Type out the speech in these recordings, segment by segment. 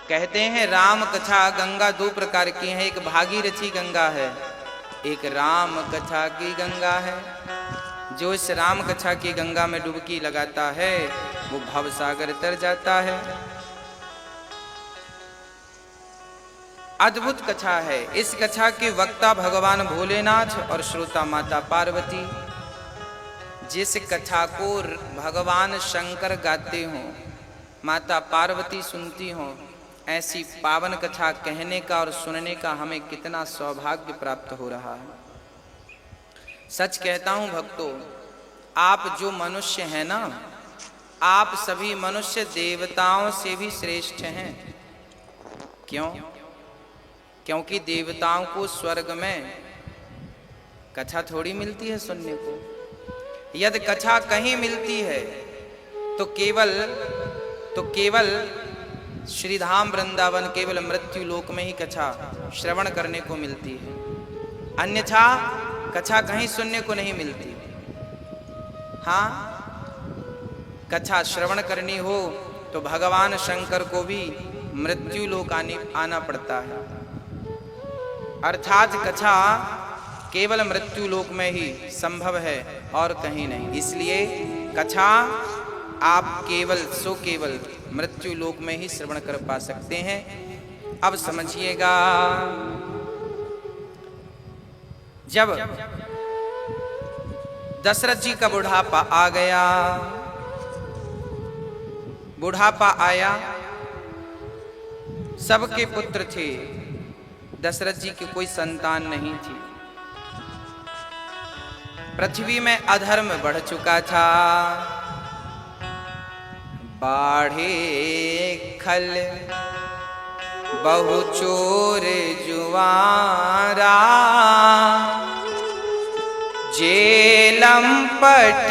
कहते हैं राम कथा गंगा दो प्रकार की है, एक भागीरथी गंगा है, एक राम कथा की गंगा है। जो इस राम कथा की गंगा में डुबकी लगाता है वो भव सागर तर जाता है। अद्भुत कथा है। इस कथा के वक्ता भगवान भोलेनाथ और श्रोता माता पार्वती। जिस कथा को भगवान शंकर गाते हों, माता पार्वती सुनती हों, ऐसी पावन कथा कहने का और सुनने का हमें कितना सौभाग्य प्राप्त हो रहा है। सच कहता हूं भक्तों, आप जो मनुष्य हैं ना, आप सभी मनुष्य देवताओं से भी श्रेष्ठ हैं। क्यों? क्योंकि देवताओं को स्वर्ग में कथा थोड़ी मिलती है सुनने को। यदि कथा कहीं मिलती है तो केवल श्रीधाम वृंदावन, केवल मृत्यु लोक में ही कथा श्रवण करने को मिलती है, अन्यथा कथा कहीं सुनने को नहीं मिलती। हाँ, कथा श्रवण करनी हो तो भगवान शंकर को भी मृत्यु लोक आना पड़ता है, अर्थात कथा केवल मृत्यु लोक में ही संभव है और कहीं नहीं। इसलिए कथा आप केवल मृत्यु लोक में ही श्रवण कर पा सकते हैं। अब समझिएगा, जब दशरथ जी का बुढ़ापा आ गया, बुढ़ापा आया, सबके पुत्र थे, दशरथ जी की कोई संतान नहीं थी। पृथ्वी में अधर्म बढ़ चुका था, बाढ़े खल बहु चोर जुआरा, जेलम पट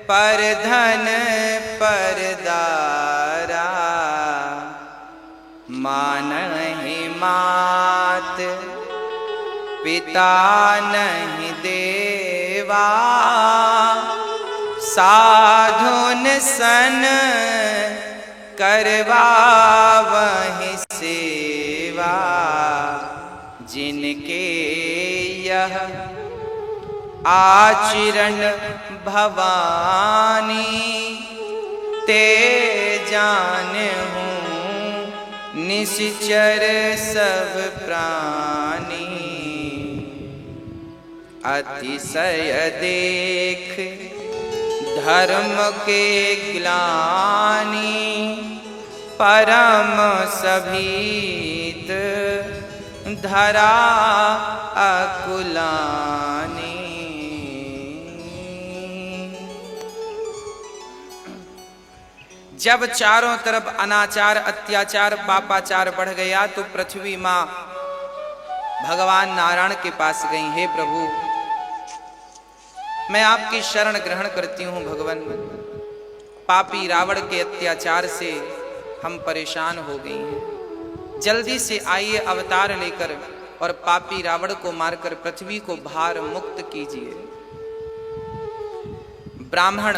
पर धन परदारा, मान ही मात पिता नहीं देवा, साधुन सन करवा वही सेवा, जिनके यह आचरण भवानी, ते जान हूँ निश्चर सब प्राणी, अतिशय देख धर्म के ग्लानि, परम सभीत धरा अकुलानी। जब चारों तरफ अनाचार, अत्याचार, पापाचार बढ़ गया तो पृथ्वी माँ भगवान नारायण के पास गई, हे प्रभु मैं आपकी शरण ग्रहण करती हूँ भगवान, पापी रावण के अत्याचार से हम परेशान हो गई हैं, जल्दी से आइए अवतार लेकर और पापी रावण को मारकर पृथ्वी को भार मुक्त कीजिए। ब्राह्मण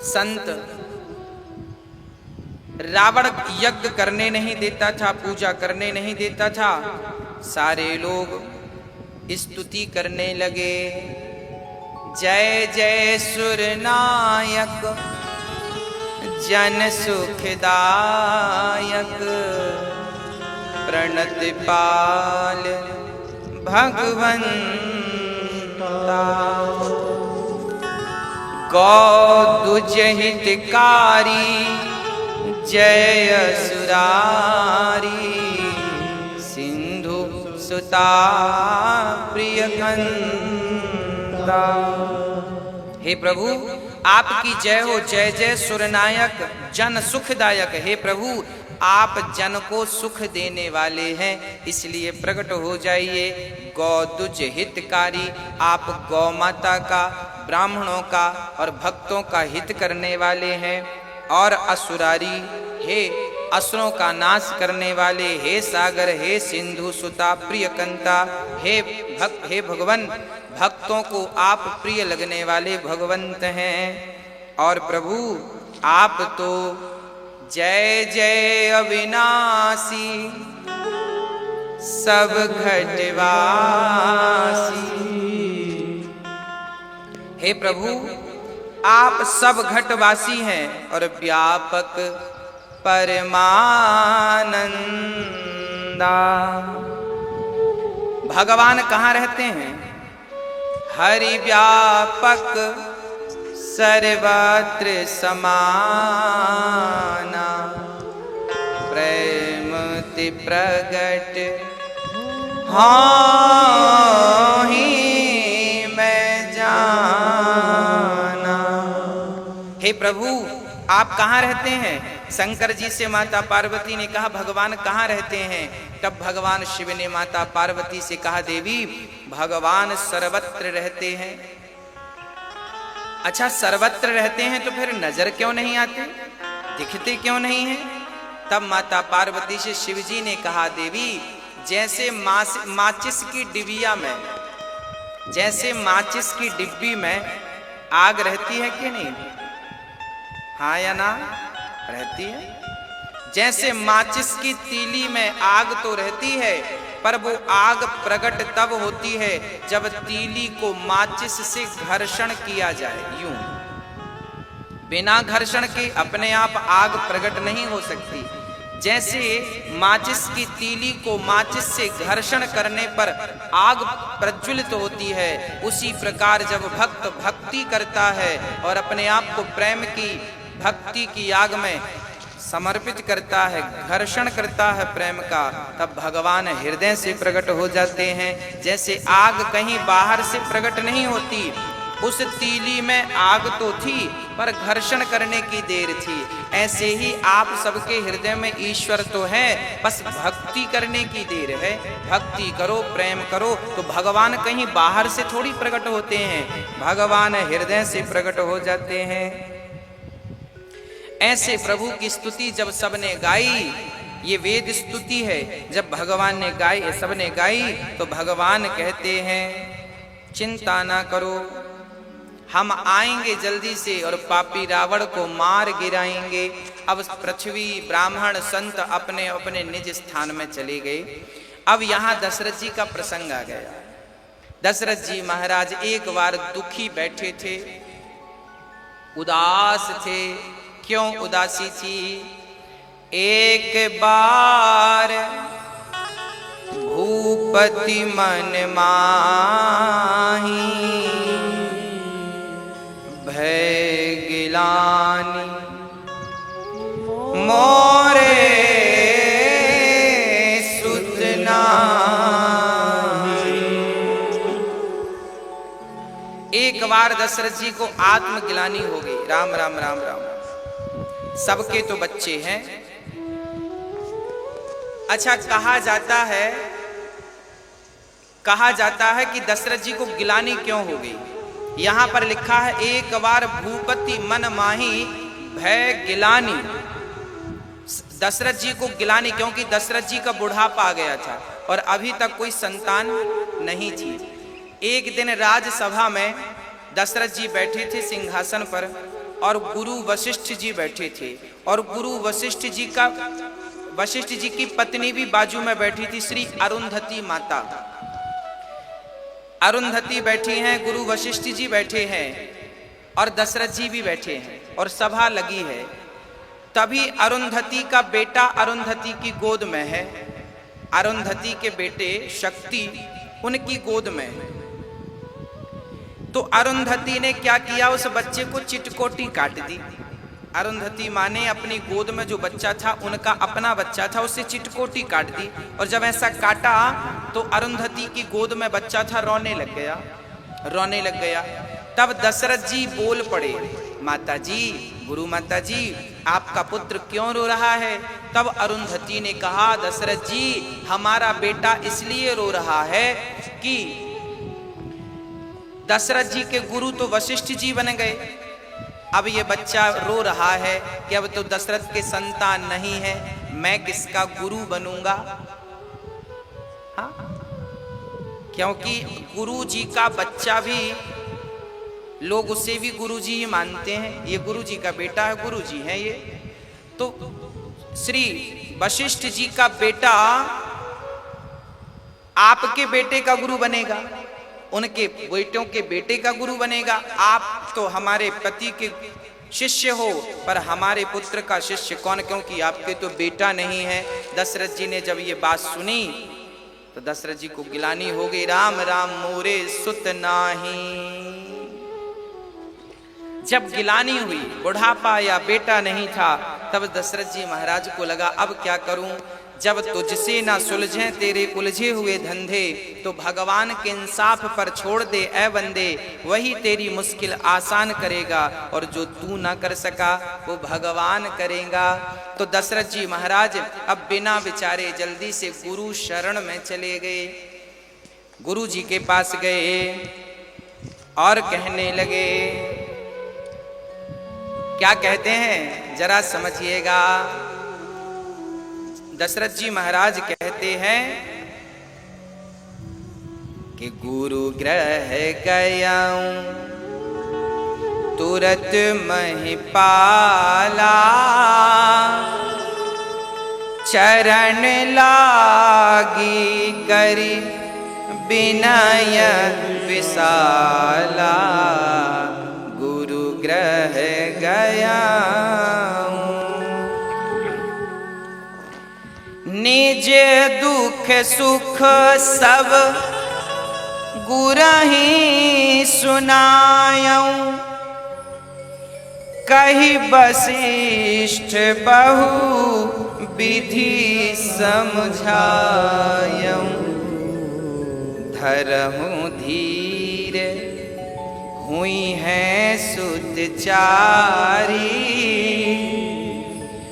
संत रावण यज्ञ करने नहीं देता था, पूजा करने नहीं देता था, सारे लोग स्तुति करने लगे, जय जय सुरनायक जन सुखदायक, प्रणत पाल भगवंता, गौ दुज हितकारी जय सुरारी, सिंधु सुता प्रिय हे प्रभु आपकी जय हो, जय जय सुरनायक जन सुखदायक। हे प्रभु आप जन को सुख देने वाले हैं, इसलिए प्रकट हो जाइए। गौदुज हितकारी, आप गौ माता का, ब्राह्मणों का और भक्तों का हित करने वाले हैं। और असुरारी, हे असुरों का नाश करने वाले, हे सागर, हे सिंधु सुता प्रिय कंता, हे भगवन भक्तों को आप प्रिय लगने वाले भगवंत हैं। और प्रभु आप तो जय जय अविनाशी सब घटवासी। हे प्रभु, आप सब घटवासी हैं और व्यापक परमानंदा। भगवान कहाँ रहते हैं? हरि व्यापक सर्वत्र समाना, प्रेमति प्रगट हाँ ही मैं जाना। हे प्रभु, आप कहाँ रहते हैं? शंकर जी से माता पार्वती ने कहा भगवान कहाँ रहते हैं? तब भगवान शिव ने माता पार्वती से कहा देवी, भगवान सर्वत्र रहते हैं। अच्छा, सर्वत्र रहते हैं तो फिर नजर क्यों नहीं आते, दिखते क्यों नहीं हैं? तब माता पार्वती से शिव जी ने कहा देवी, जैसे माचिस की डिबिया में, जैसे माचिस की डिब्बी में आग रहती है कि नहीं? हाँ या ना? रहती है। जैसे माचिस की तीली में आग तो रहती है, पर वो आग प्रकट तब होती है जब तीली को माचिस से घर्षण किया जाए। यूं बिना घर्षण के अपने आप आग प्रकट नहीं हो सकती। जैसे माचिस की तीली को माचिस से घर्षण करने पर आग प्रज्वलित होती है, उसी प्रकार जब भक्त भक्ति करता है और अपने आप को प्रेम की भक्ति की आग में समर्पित करता है, घर्षण करता है प्रेम का, तब भगवान हृदय से प्रकट हो जाते हैं। जैसे आग कहीं बाहर से प्रकट नहीं होती, उस तीली में आग तो थी पर घर्षण करने की देर थी, ऐसे ही आप सबके हृदय में ईश्वर तो है, बस भक्ति करने की देर है। भक्ति करो, प्रेम करो, तो भगवान कहीं बाहर से थोड़ी प्रकट होते हैं, भगवान हृदय से प्रकट हो जाते हैं। ऐसे प्रभु की स्तुति जब सबने गाई, ये वेद स्तुति है, जब भगवान ने गाई, सबने गाई, तो भगवान कहते हैं चिंता ना करो, हम आएंगे जल्दी से और पापी रावण को मार गिराएंगे। अब पृथ्वी ब्राह्मण संत अपने अपने निज स्थान में चले गए। अब यहाँ दशरथ जी का प्रसंग आ गया। दशरथ जी महाराज एक बार दुखी बैठे थे, उदास थे। क्यों उदासी थी? एक बार भूपति मन माही, भय गिलानी मोरे सुत नाहि। एक बार दशरथ जी को आत्मगिलानी हो गई। राम राम राम राम। सबके तो बच्चे हैं। अच्छा, कहा जाता है कि दशरथ जी को गिलानी क्यों हो गई? यहां पर लिखा है एक बार भूपति मन माही भय गिलानी। दशरथ जी को गिलानी क्योंकि दशरथ जी का बुढ़ापा आ गया था और अभी तक कोई संतान नहीं थी। एक दिन राजसभा में दशरथ जी बैठे थे सिंहासन पर और गुरु वशिष्ठ जी बैठे थे, और गुरु वशिष्ठ जी की पत्नी भी बाजू में बैठी थी, श्री अरुंधति माता। अरुंधति बैठी हैं, गुरु वशिष्ठ जी बैठे हैं और दशरथ जी भी बैठे हैं और सभा लगी है। तभी अरुंधति का बेटा अरुंधति की गोद में है, अरुंधति के बेटे शक्ति उनकी गोद में है। तो अरुंधति ने क्या किया, उस बच्चे को चिटकोटी काट दी। अरुंधति माँ ने अपनी गोद में जो बच्चा था, उनका अपना बच्चा था, उससे चिटकोटी काट दी। और जब ऐसा काटा तो अरुंधति की गोद में बच्चा था, रोने लग गया। तब दशरथ जी बोल पड़े, माता जी, गुरु माता जी, आपका पुत्र क्यों रो रहा है? तब अरुंधति ने कहा, दशरथ जी, हमारा बेटा इसलिए रो रहा है कि दशरथ जी के गुरु तो वशिष्ठ जी बन गए। अब ये बच्चा रो रहा है कि अब तो दशरथ के संतान नहीं है, मैं किसका गुरु बनूंगा? हाँ, क्योंकि गुरु जी का बच्चा भी लोग उसे भी गुरु जी ही मानते हैं। ये गुरु जी का बेटा है, गुरु जी है ये। तो श्री वशिष्ठ जी का बेटा आपके बेटे का गुरु बनेगा, उनके बेटों के बेटे का गुरु बनेगा। आप तो हमारे पति के शिष्य हो, पर हमारे पुत्र का शिष्य कौन, क्योंकि आपके तो बेटा नहीं है। दशरथ जी ने जब ये बात सुनी तो दशरथ जी को गिलानी हो गई। राम राम मोरे सुत नाही। जब गिलानी हुई, बुढ़ापा या बेटा नहीं था, तब दशरथ जी महाराज को लगा अब क्या करूं। जब तुझसे ना सुलझे तेरे उलझे हुए धंधे, तो भगवान के इंसाफ पर छोड़ दे ऐ बंदे, वही तेरी मुश्किल आसान करेगा, और जो तू ना कर सका वो भगवान करेगा। तो दशरथ जी महाराज अब बिना विचारे जल्दी से गुरु शरण में चले गए। गुरु जी के पास गए और कहने लगे, क्या कहते हैं जरा समझिएगा। दशरथ जी महाराज कहते हैं कि गुरु ग्रह गयाऊं तुरत महिपाला, चरण लागी करी विनय विशाला, गुरु ग्रह गयाऊं निज दुख सुख सब गुरहि सुनायऊं, कहि वशिष्ठ बहु विधि समझायऊं, धरहूं धीर हुई है सुतचारी,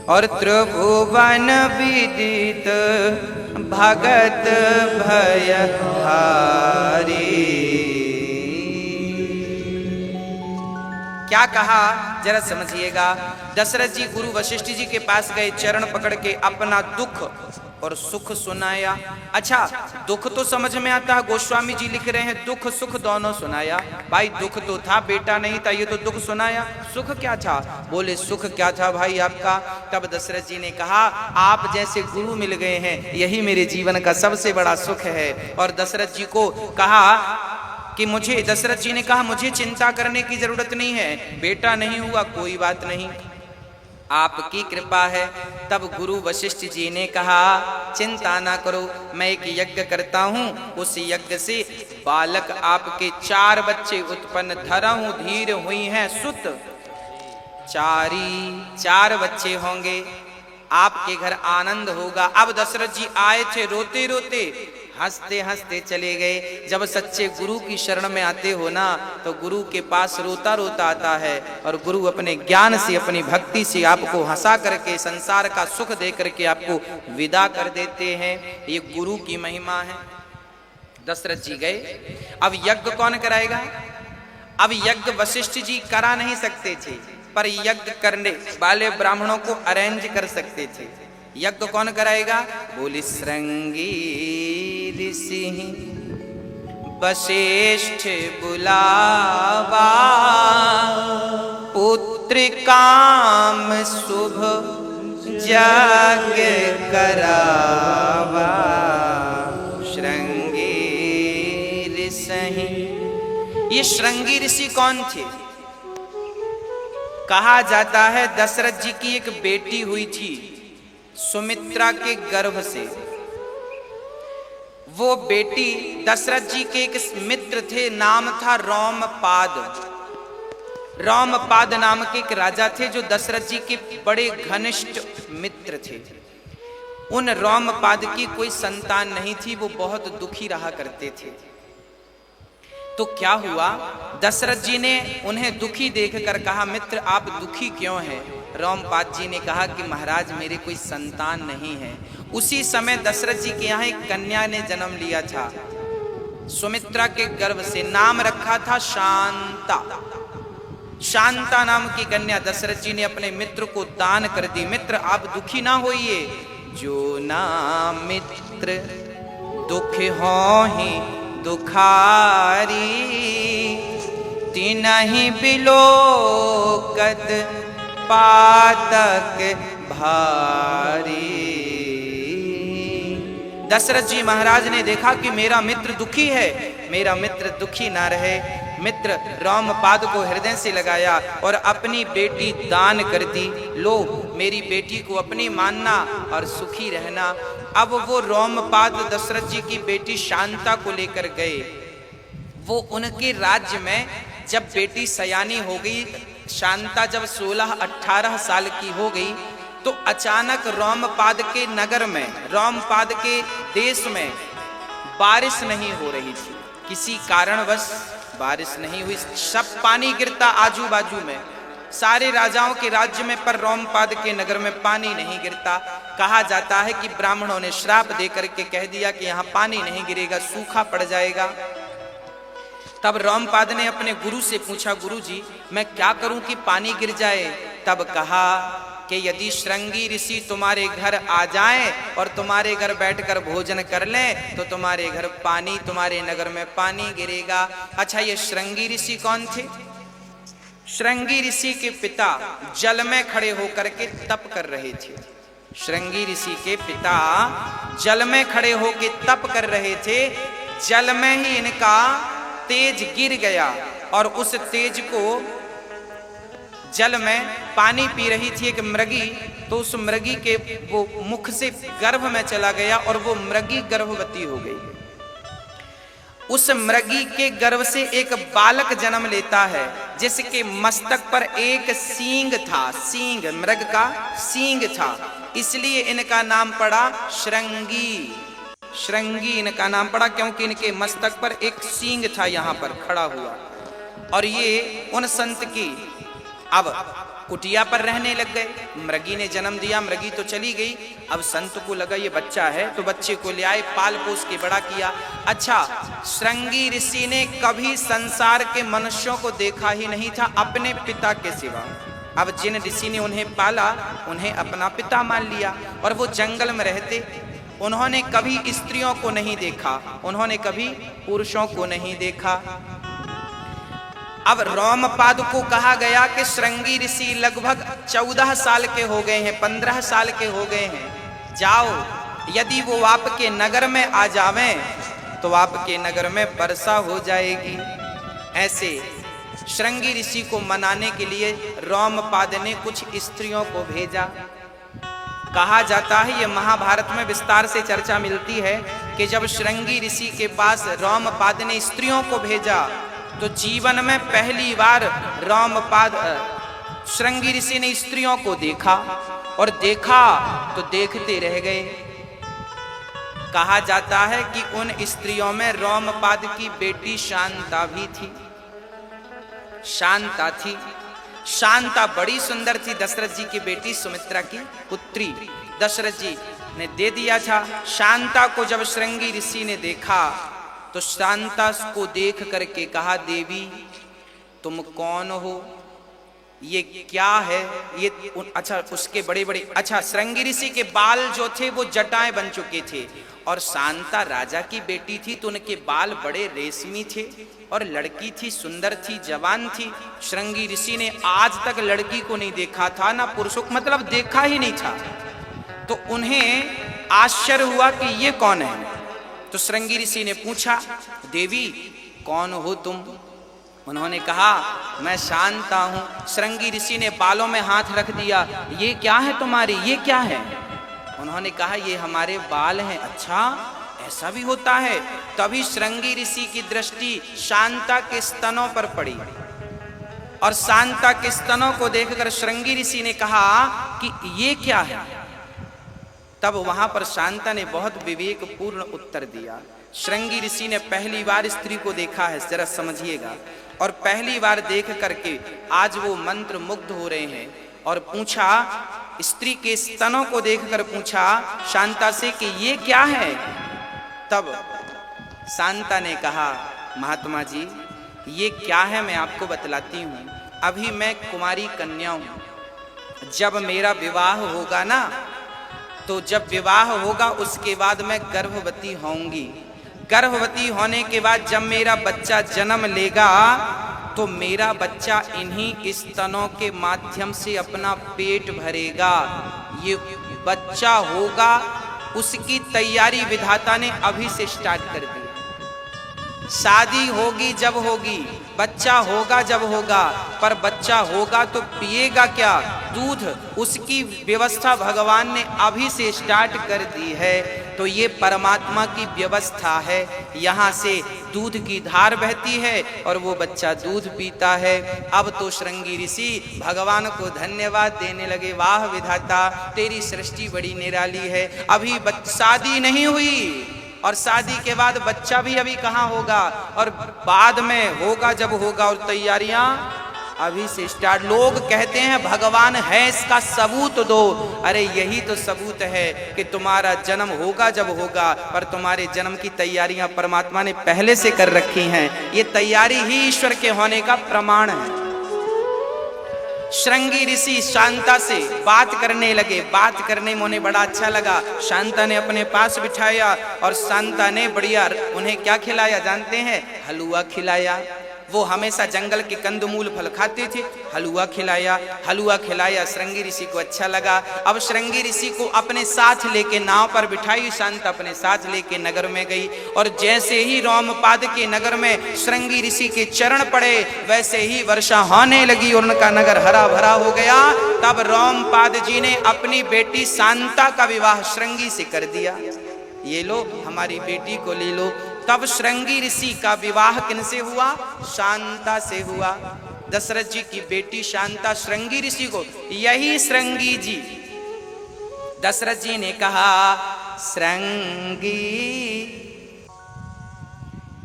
और त्रिभुवन विदित भगत भयहारी। क्या कहा जरा समझिएगा। दशरथ जी गुरु वशिष्ठ जी के पास गए, चरण पकड़ के अपना दुख और सुख सुनाया। अच्छा, दुख तो समझ में आता है, गोस्वामी जी लिख रहे हैं दुख सुख दोनों सुनाया। भाई दुख तो था, बेटा नहीं था, ये तो दुख सुनाया। सुख क्या था? बोले सुख क्या था भाई आपका? तब दशरथ जी ने कहा आप जैसे गुरु मिल गए हैं, यही मेरे जीवन का सबसे बड़ा सुख है। और दशरथ जी को कहा कि दशरथ जी ने कहा मुझे चिंता करने की जरूरत नहीं है, बेटा नहीं हुआ कोई बात नहीं, आपकी कृपा है। तब गुरु वशिष्ठ जी ने कहा चिंता ना करो, मैं एक यज्ञ करता हूँ, उस यज्ञ से बालक आपके 4 बच्चे उत्पन्न, धरहूं धीर हुई हैं सुत चारी, 4 बच्चे होंगे, आपके घर आनंद होगा। अब दशरथ जी आए थे रोते रोते, हंसते हंसते चले गए। जब सच्चे गुरु की शरण में आते हो ना, तो गुरु के पास रोता रोता आता है, और गुरु अपने ज्ञान से अपनी भक्ति से आपको हंसा करके संसार का सुख दे करके आपको विदा कर देते हैं। ये गुरु की महिमा है। दशरथ जी गए, अब यज्ञ कौन कराएगा? अब यज्ञ वशिष्ठ जी करा नहीं सकते थे, पर यज्ञ करने वाले ब्राह्मणों को अरेंज कर सकते थे। यज्ञ कौन कराएगा? बोली श्रृंगी ऋषि वशिष्ठ बुलावा, पुत्र काम शुभ यज्ञ करावा, श्रृंगी ऋषि। ये श्रृंगी ऋषि कौन थे? कहा जाता है दशरथ जी की एक बेटी हुई थी सुमित्रा के गर्भ से। वो बेटी दशरथ जी के एक मित्र थे, नाम था रोमपाद। रोमपाद नाम के एक राजा थे जो दशरथ जी के बड़े घनिष्ठ मित्र थे। उन रोमपाद की कोई संतान नहीं थी, वो बहुत दुखी रहा करते थे। तो क्या हुआ, दशरथ जी ने उन्हें दुखी देखकर कहा मित्र आप दुखी क्यों हैं? रोमपाद जी ने कहा कि महाराज मेरे कोई संतान नहीं है। उसी समय दशरथ जी के यहाँ एक कन्या ने जन्म लिया था सुमित्रा के गर्भ से, नाम रखा था शांता। शांता नाम की कन्या दशरथ जी ने अपने मित्र को दान कर दी। मित्र आप दुखी ना होइए, जो ना मित्र दुख हो ही दुखारी, तिनहि बिलोकत पातक भारी। दशरथ जी महाराज ने देखा कि मेरा मित्र दुखी है, मेरा मित्र दुखी ना रहे। मित्र रामपाद को हृदय से लगाया और अपनी बेटी दान कर दी। लो, मेरी बेटी को अपनी मानना और सुखी रहना। अब वो रामपाद दशरथ जी की बेटी शांता को लेकर गए। वो उनके राज्य में जब बेटी सयानी हो गई, शांता जब 16-18 साल की हो गई, तो अचानक रामपाद के नगर में, रामपाद के देश में बारिश नहीं हो रही थी। किसी कारणवश बारिश नहीं हुई, सब पानी गिरता आजू बाजू में, सारे राजाओं के राज्य में, पर रामपाद के नगर में पानी नहीं गिरता। कहा जाता है कि ब्राह्मणों ने श्राप देकर के कह दिया कि यहाँ पानी नहीं गिरेगा, सूखा पड़ जाएगा। तब रामपाद ने अपने गुरु से पूछा, गुरु जी मैं क्या करूं कि पानी गिर जाए? तब कहा कि यदि श्रृंगी ऋषि तुम्हारे घर आ जाएं और तुम्हारे घर बैठकर भोजन कर लें तो तुम्हारे घर पानी, तुम्हारे नगर में पानी गिरेगा। अच्छा, ये श्रृंगी ऋषि कौन थे? श्रृंगी ऋषि के पिता जल में खड़े होकर के तप कर रहे थे। श्रृंगी ऋषि के पिता जल में खड़े होकर तप कर रहे थे। जल में ही इनका तेज गिर गया और उस तेज को, जल में पानी पी रही थी एक मृगी, तो उस मृगी के वो मुख से गर्भ में चला गया और वो मृगी गर्भवती हो गई। उस मृगी के गर्भ से एक बालक जन्म लेता है जिसके मस्तक पर एक सींग था। सींग, मृग का सींग था, इसलिए इनका नाम पड़ा श्रृंगी। श्रृंगी इनका नाम पड़ा क्योंकि इनके मस्तक पर एक सींग था, यहां पर खड़ा हुआ। और ये उन संत की अब कुटिया पर रहने लग गए। मृगी ने जन्म दिया, मृगी तो चली गई। अब संत को लगा ये बच्चा है, तो बच्चे को ले आए, पाल पोस के बड़ा किया। अच्छा, श्रृंगी ऋषि ने कभी संसार के मनुष्यों को देखा ही नहीं था अपने पिता के सिवा। अब जिन ऋषि ने उन्हें पाला, उन्हें अपना पिता मान लिया। और वो जंगल में रहते, उन्होंने कभी स्त्रियों को नहीं देखा, उन्होंने कभी पुरुषों को नहीं देखा। अब रामपाद को कहा गया कि श्रृंगी ऋषि लगभग 14 साल के हो गए हैं, 15 साल के हो गए हैं। जाओ, यदि वो आपके नगर में आ जावें तो आपके नगर में वर्षा हो जाएगी। ऐसे श्रृंगी ऋषि को मनाने के लिए रामपाद ने कुछ स्त्रियों को भेजा। कहा जाता है, ये महाभारत में विस्तार से चर्चा मिलती है कि जब श्रृंगी ऋषि के पास रामपाद ने स्त्रियों को भेजा तो जीवन में पहली बार रामपाद, श्रृंगी ऋषि ने स्त्रियों को देखा और देखा तो देखते रह गए। कहा जाता है कि उन स्त्रियों में रामपाद की बेटी शांता भी थी। शांता थी। शांता बड़ी सुंदर थी, दशरथ जी की बेटी सुमित्रा की पुत्री दशरथ जी ने दे दिया था। शांता को जब श्रृंगी ऋषि ने देखा तो शांता को देख करके कहा, देवी तुम कौन हो? ये क्या है? ये अच्छा, उसके बड़े बड़े, अच्छा, श्रृंगी ऋषि के बाल जो थे वो जटाएं बन चुके थे और शांता राजा की बेटी थी तो उनके बाल बड़े रेशमी थे और लड़की थी, सुंदर थी, जवान थी। श्रृंगी ऋषि ने आज तक लड़की को नहीं देखा था, ना पुरुषों को, मतलब देखा ही नहीं था। तो उन्हें आश्चर्य हुआ कि ये कौन है। तो श्रृंगी ऋषि ने पूछा, देवी कौन हो तुम? उन्होंने कहा, मैं शांता हूं। श्रृंगी ऋषि ने बालों में हाथ रख दिया, ये क्या है तुम्हारी, ये क्या है? उन्होंने कहा, ये हमारे बाल हैं। अच्छा, ऐसा भी होता है? तभी श्रृंगी ऋषि की दृष्टि शांता के स्तनों पर पड़ी और शांता के स्तनों को देखकर श्रृंगी ऋषि ने कहा कि ये क्या है? तब वहां पर शांता ने बहुत विवेकपूर्ण उत्तर दिया। श्रृंगी ऋषि ने पहली बार स्त्री को देखा है, जरा समझिएगा, और पहली बार देख करके आज वो मंत्र मुग्ध हो रहे हैं। और पूछा, स्त्री के स्तनों को देखकर पूछा शांता से कि ये क्या है? तब शांता ने कहा, महात्मा जी ये क्या है मैं आपको बतलाती हूँ। अभी मैं कुमारी कन्या हूँ, जब मेरा विवाह होगा ना, तो जब विवाह होगा उसके बाद मैं गर्भवती होंगी। गर्भवती होने के बाद जब मेरा बच्चा जन्म लेगा तो मेरा बच्चा इन्हीं स्तनों के माध्यम से अपना पेट भरेगा, ये बच्चा होगा, उसकी तैयारी विधाता ने अभी से स्टार्ट कर दी। शादी होगी जब होगी, बच्चा होगा जब होगा, पर बच्चा होगा तो पिएगा क्या? दूध। उसकी व्यवस्था भगवान ने अभी से स्टार्ट कर दी है। तो ये परमात्मा की व्यवस्था है। यहाँ से दूध की धार बहती है और वो बच्चा दूध पीता है। अब तो श्रृंगी ऋषि भगवान को धन्यवाद देने लगे, वाह विधाता, तेरी सृष्टि बड़ी निराली है। अभी शादी नहीं हुई और शादी के बाद बच्चा भी अभी कहाँ होगा, और बाद में होगा जब होगा, और तैयारियां अभी से स्टार्ट। लोग कहते हैं भगवान है, इसका सबूत दो। अरे यही तो सबूत है कि तुम्हारा जन्म होगा जब होगा, पर तुम्हारे जन्म की तैयारियां परमात्मा ने पहले से कर रखी हैं। ये तैयारी ही ईश्वर के होने का प्रमाण है। श्रृंगी ऋषि शांता से बात करने लगे। बात करने में उन्हें बड़ा अच्छा लगा। शांता ने अपने पास बिठाया और शांता ने बढ़िया उन्हें क्या खिलाया जानते हैं? हलवा खिलाया। वो हमेशा जंगल के कंदमूल फल खाते थे, हलवा खिलाया। हलवा खिलाया, श्रृंगी ऋषि को अच्छा लगा। अब श्रृंगी ऋषि को अपने साथ लेके नाव पर बिठाई, शांता अपने साथ लेके नगर में गई। और जैसे ही रोमपाद के नगर में श्रृंगी ऋषि के चरण पड़े, वैसे ही वर्षा होने लगी और उनका नगर हरा भरा हो गया। तब रोमपाद जी ने अपनी बेटी शांता का विवाह श्रृंगी से कर दिया। ये लो हमारी बेटी को ले लो। तब श्रृंगी ऋषि का विवाह किनसे हुआ? शांता से हुआ। दशरथ जी की बेटी शांता श्रृंगी ऋषि को, यही श्रृंगी जी, दशरथ जी ने कहा श्रृंगी,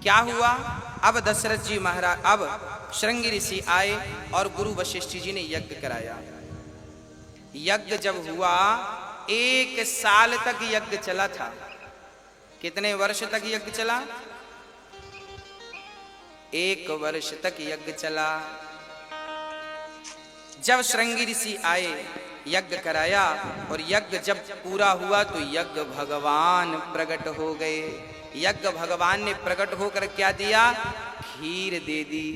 क्या हुआ? अब दशरथ जी महाराज, अब श्रृंगी ऋषि आए और गुरु वशिष्ठ जी ने यज्ञ कराया। यज्ञ जब हुआ, 1 साल तक यज्ञ चला था। कितने वर्ष तक यज्ञ चला? 1 वर्ष तक यज्ञ चला। जब श्रृंगी ऋषि आए, यज्ञ कराया, और यज्ञ जब पूरा हुआ तो यज्ञ भगवान प्रकट हो गए। यज्ञ भगवान ने प्रकट होकर क्या दिया? खीर दे दी।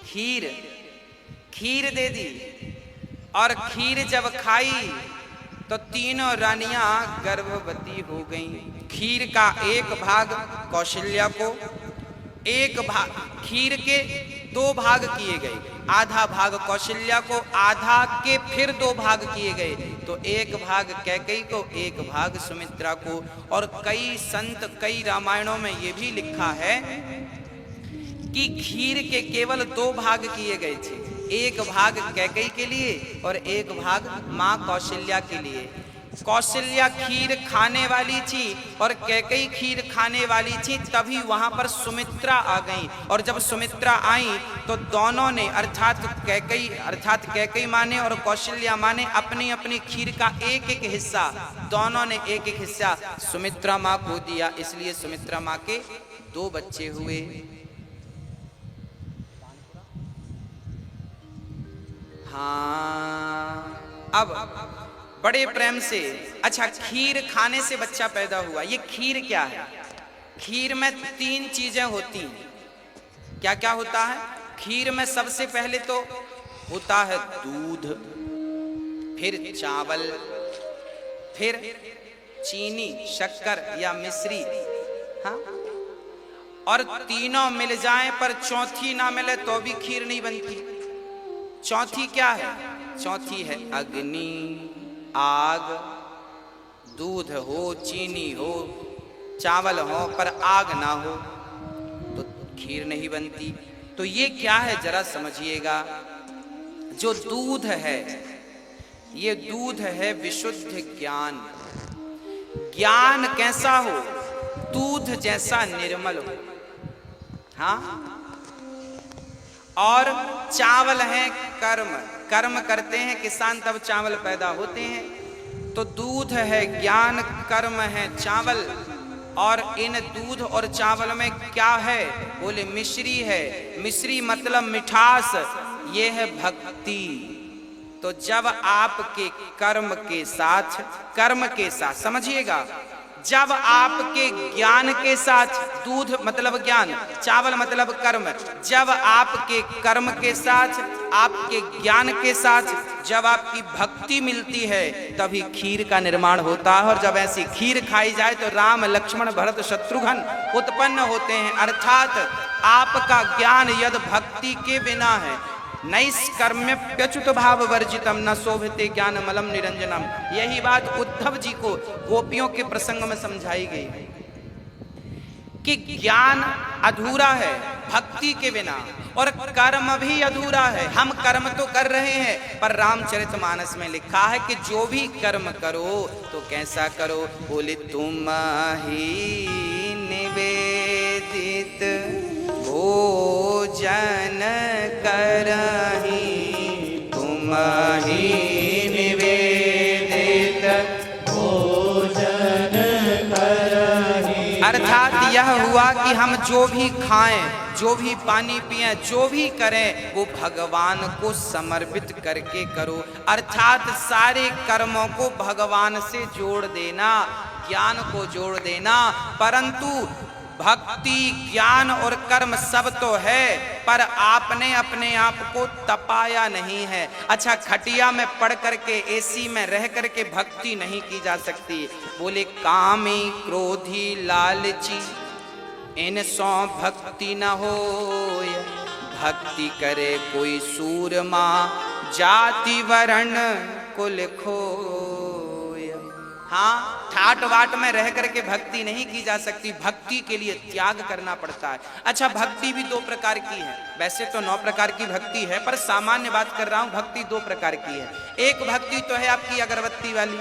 खीर दे दी। और खीर जब खाई तो तीनों रानियां गर्भवती हो गईं। खीर का एक भाग कौशल्या को, एक भाग, खीर के 2 भाग किए गए, आधा भाग कौशल्या को, आधा के फिर 2 भाग किए गए। तो एक भाग कैकेयी को, एक भाग सुमित्रा को। और कई संत, कई रामायणों में ये भी लिखा है कि खीर के केवल 2 भाग किए गए थे, एक भाग कैकेयी के लिए और एक भाग माँ कौशल्या के लिए। कौशल्या खीर खाने वाली थी और कैकेयी खीर खाने वाली थी, तभी वहां पर सुमित्रा आ गई। और जब सुमित्रा आई तो दोनों ने, अर्थात कैकेयी माँ ने और कौशल्या माँ ने अपनी अपनी खीर का एक एक हिस्सा, दोनों ने एक एक हिस्सा सुमित्रा माँ को दिया। इसलिए सुमित्रा माँ के 2 बच्चे हुए। हाँ, अब बड़े प्रेम से, अच्छा, खीर खाने से बच्चा पैदा हुआ। ये खीर क्या है? खीर में 3 चीजें होती हैं। क्या क्या होता है खीर में? सबसे पहले तो होता है दूध, फिर चावल, फिर चीनी, शक्कर या मिश्री। हाँ, और तीनों मिल जाएं पर चौथी ना मिले तो भी खीर नहीं बनती। चौथी क्या है? चौथी है अग्नि, आग। दूध हो, चीनी हो, चावल हो, पर आग ना हो तो खीर नहीं बनती। तो ये क्या है जरा समझिएगा। जो दूध है, ये दूध है विशुद्ध ज्ञान। ज्ञान कैसा हो? दूध जैसा निर्मल हो। हाँ, और चावल है कर्म, कर्म करते हैं किसान तब चावल पैदा होते हैं। तो दूध है ज्ञान, कर्म है चावल। और इन दूध और चावल में क्या है? बोले मिश्री है। मिश्री मतलब मिठास, ये है भक्ति। तो जब आपके कर्म के साथ समझिएगा, जब आपके ज्ञान के साथ, दूध मतलब ज्ञान, चावल मतलब कर्म, जब आपके कर्म के साथ, आपके ज्ञान के साथ जब आपकी भक्ति मिलती है तभी खीर का निर्माण होता है। और जब ऐसी खीर खाई जाए तो राम लक्ष्मण भरत शत्रुघ्न उत्पन्न होते हैं। अर्थात आपका ज्ञान यदि भक्ति के बिना है, नैष्कर्म्यप्यच्युत भाव वर्जितम न शोभते ज्ञान मलम निरंजनम। यही बात उद्धव जी को गोपियों के प्रसंग में समझाई गई कि ज्ञान अधूरा है भक्ति के बिना, और कर्म भी अधूरा है। हम कर्म तो कर रहे हैं, पर रामचरितमानस में लिखा है कि जो भी कर्म करो तो कैसा करो, बोले तुम ही निवेदित भोजन करहि, तुम ही निवेदित भोजन करहि। अर्थात यह हुआ कि हम जो भी खाएं, जो भी पानी पिएं, जो भी करें वो भगवान को समर्पित करके करो। अर्थात सारे कर्मों को भगवान से जोड़ देना, ज्ञान को जोड़ देना। परंतु भक्ति, ज्ञान और कर्म सब तो है, पर आपने अपने आप को तपाया नहीं है। अच्छा, खटिया में पड़ करके, एसी में रह करके भक्ति नहीं की जा सकती। बोले कामी क्रोधी लालची इन सौ भक्ति न होय, भक्ति करे कोई सूरमा जाति वर्ण कुल खोय। हाँ, ठाट वाट में रह करके भक्ति नहीं की जा सकती, भक्ति के लिए त्याग करना पड़ता है। अच्छा, भक्ति भी दो प्रकार की है। वैसे तो 9 प्रकार की भक्ति है, पर सामान्य बात कर रहा हूं, भक्ति 2 प्रकार की है। एक भक्ति तो है आपकी अगरबत्ती वाली,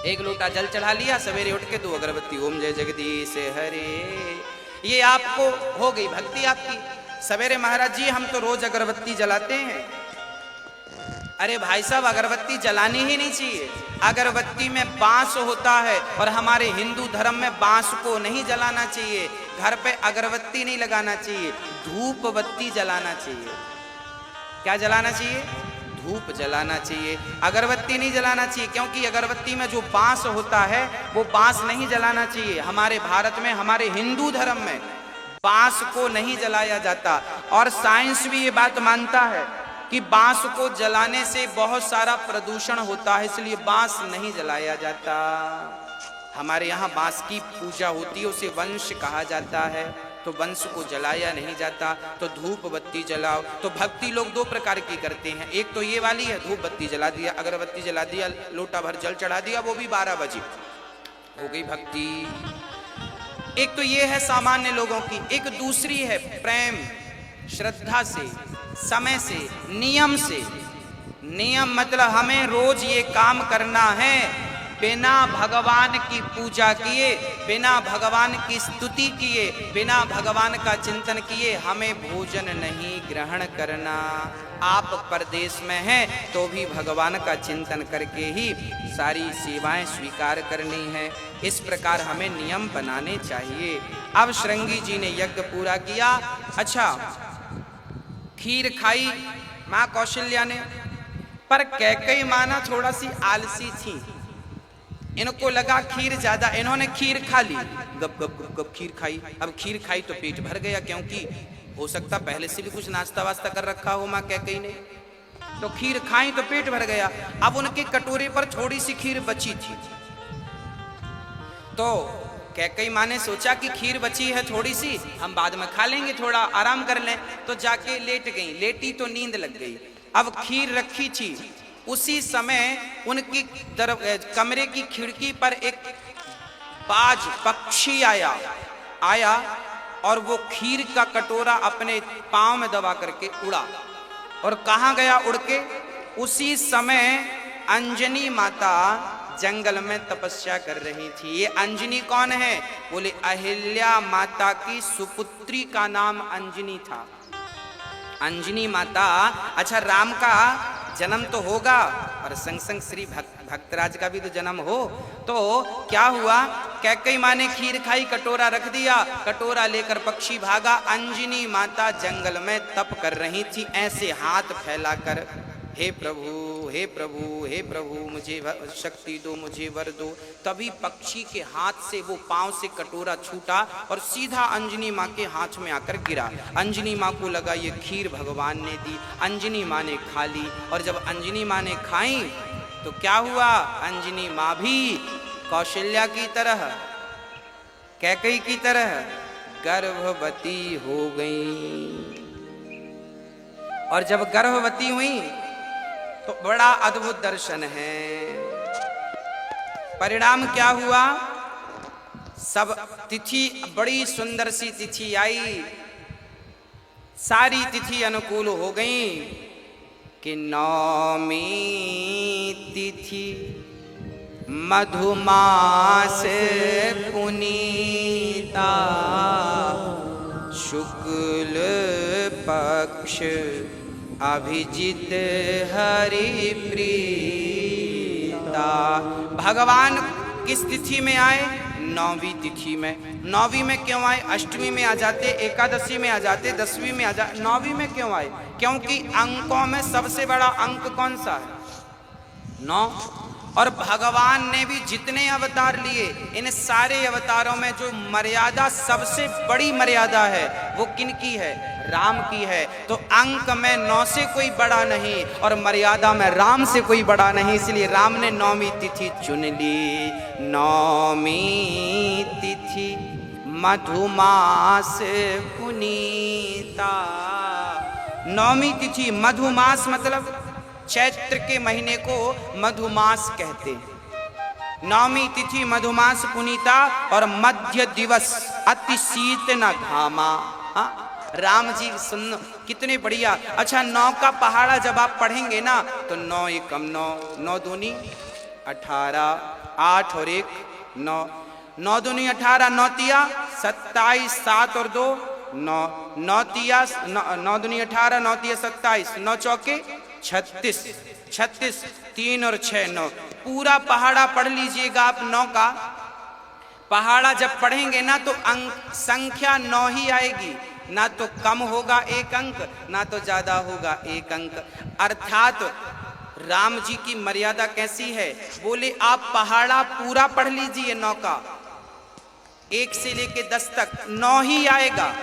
एक लोटा जल चढ़ा लिया, सवेरे उठ के 2 अगरबत्ती, ओम जय जगदीश हरे, ये आपको हो गई भक्ति आपकी। सवेरे महाराज जी हम तो रोज अगरबत्ती जलाते हैं। अरे भाई साहब, अगरबत्ती जलानी ही नहीं चाहिए। अगरबत्ती में बांस होता है, और हमारे हिंदू धर्म में बांस को नहीं जलाना चाहिए। घर पे अगरबत्ती नहीं लगाना चाहिए, धूप बत्ती जलाना चाहिए। क्या जलाना चाहिए? धूप जलाना चाहिए, अगरबत्ती नहीं जलाना चाहिए। क्योंकि अगरबत्ती में जो बांस होता है वो बांस नहीं जलाना चाहिए। हमारे भारत में, हमारे हिंदू धर्म में बांस को नहीं जलाया जाता। और साइंस भी ये बात मानता है कि बांस को जलाने से बहुत सारा प्रदूषण होता है, इसलिए बांस नहीं जलाया जाता। हमारे यहाँ बांस की पूजा होती है, उसे वंश कहा जाता है, तो वंश को जलाया नहीं जाता। तो धूप बत्ती जलाओ। तो भक्ति लोग 2 प्रकार की करते हैं। एक तो ये वाली है, धूप बत्ती जला दिया, अगरबत्ती जला दिया, लोटा भर जल चढ़ा दिया, वो भी 12 बजे, हो गई भक्ति। एक तो ये है सामान्य लोगों की। एक दूसरी है प्रेम, श्रद्धा से, समय से, नियम से। नियम मतलब हमें रोज ये काम करना है, बिना भगवान की पूजा किए, बिना भगवान की स्तुति किए, बिना भगवान का चिंतन किए हमें भोजन नहीं ग्रहण करना। आप परदेश में हैं तो भी भगवान का चिंतन करके ही सारी सेवाएं स्वीकार करनी है। इस प्रकार हमें नियम बनाने चाहिए। अब श्रृंगी जी ने यज्ञ पूरा किया। अच्छा, खीर खाई माँ कौशल्या ने, पर कैकेयी माँ ना थोड़ा सी आलसी थी। इनको लगा खीर ज्यादा, इन्होंने खीर खा ली, गप गप गप गप खीर खाई। अब खीर खाई तो पेट भर गया, क्योंकि हो सकता पहले से भी कुछ नाश्ता वास्ता कर रखा हो माँ कैकेयी ने। तो खीर खाई तो पेट भर गया। अब उनके कटोरे पर थोड़ी सी खीर बची थी, तो कैकेयी माँ ने सोचा कि खीर बची है थोड़ी सी, हम बाद में खा लेंगे, थोड़ा आराम कर लें। तो जाके लेट गई। लेटी तो नींद लग गई। अब खीर रखी थी, उसी समय उनकी कमरे की खिड़की पर एक बाज पक्षी आया और वो खीर का कटोरा अपने पांव में दबा करके उड़ा। और कहाँ गया उड़ के? उसी समय अंजनी माता जंगल में तपस्या कर रही थी। ये अंजनी कौन है? बोले अहिल्या माता की सुपुत्री का नाम अंजनी था। अंजनी माता, अच्छा राम का जन्म तो होगा और संग संग श्री भक्तराज का भी तो जन्म हो। तो क्या हुआ, कैकेयी माँ ने खीर खाई, कटोरा रख दिया, कटोरा लेकर पक्षी भागा। अंजनी माता जंगल में तप कर रही थी, ऐसे हाथ फैलाकर हे प्रभु हे प्रभु हे प्रभु मुझे शक्ति दो, मुझे वर दो। तभी पक्षी के हाथ से वो पांव से कटोरा छूटा और सीधा अंजनी माँ के हाथ में आकर गिरा। अंजनी माँ को लगा ये खीर भगवान ने दी। अंजनी माँ ने खा ली और जब अंजनी माँ ने खाई तो क्या हुआ, अंजनी माँ भी कौशल्या की तरह, कैकेयी की तरह गर्भवती हो गई। और जब गर्भवती हुई तो बड़ा अद्भुत दर्शन है। परिणाम क्या हुआ, सब तिथि बड़ी सुंदर सी तिथि आई, सारी तिथि अनुकूल हो गई कि नौमी तिथि मधुमास पुनीता शुक्ल पक्ष अभिजित हरि प्रीता। भगवान किस तिथि में आए, नौवीं तिथि में। नौवीं में क्यों आए, अष्टमी में आ जाते, एकादशी में आ जाते, दसवीं में आ जाते, नौवीं में क्यों आए, क्योंकि अंकों में सबसे बड़ा अंक कौन सा है, 9। और भगवान ने भी जितने अवतार लिए, इन सारे अवतारों में जो मर्यादा सबसे बड़ी मर्यादा है वो किन की है, राम की है। तो अंक में 9 से कोई बड़ा नहीं और मर्यादा में राम से कोई बड़ा नहीं, इसलिए राम ने नौवीं तिथि चुन ली। नौमी तिथि मधुमास पुनीता। नौवीं तिथि मधुमास मतलब चैत्र के महीने को मधुमास कहते हैं। नौवीं तिथि मधुमास पुनीता और मध्य दिवस अति शीत न घामा। राम जी सुन कितने बढ़िया। अच्छा 9 का पहाड़ा जब आप पढ़ेंगे ना तो 9 एकम 9, 9 दूनी 18, 8 और 1 9, 9 दूनी 18, 9 तिया 27, 7 और 2 9, 9 तिया 9 दूनी 18, 9 तिया 27, 9 चौके 36, 36, 3 और 6 9। पूरा पहाड़ा पढ़ लीजिएगा आप। 9 का पहाड़ा जब पढ़ेंगे ना तो अंक संख्या 9 ही आएगी, ना तो कम होगा 1 अंक, ना तो ज्यादा होगा 1 अंक। अर्थात राम जी की मर्यादा कैसी है, बोले आप पहाड़ा पूरा पढ़ लीजिए 9 का, 1 से लेके 10 तक 9 ही आएगा।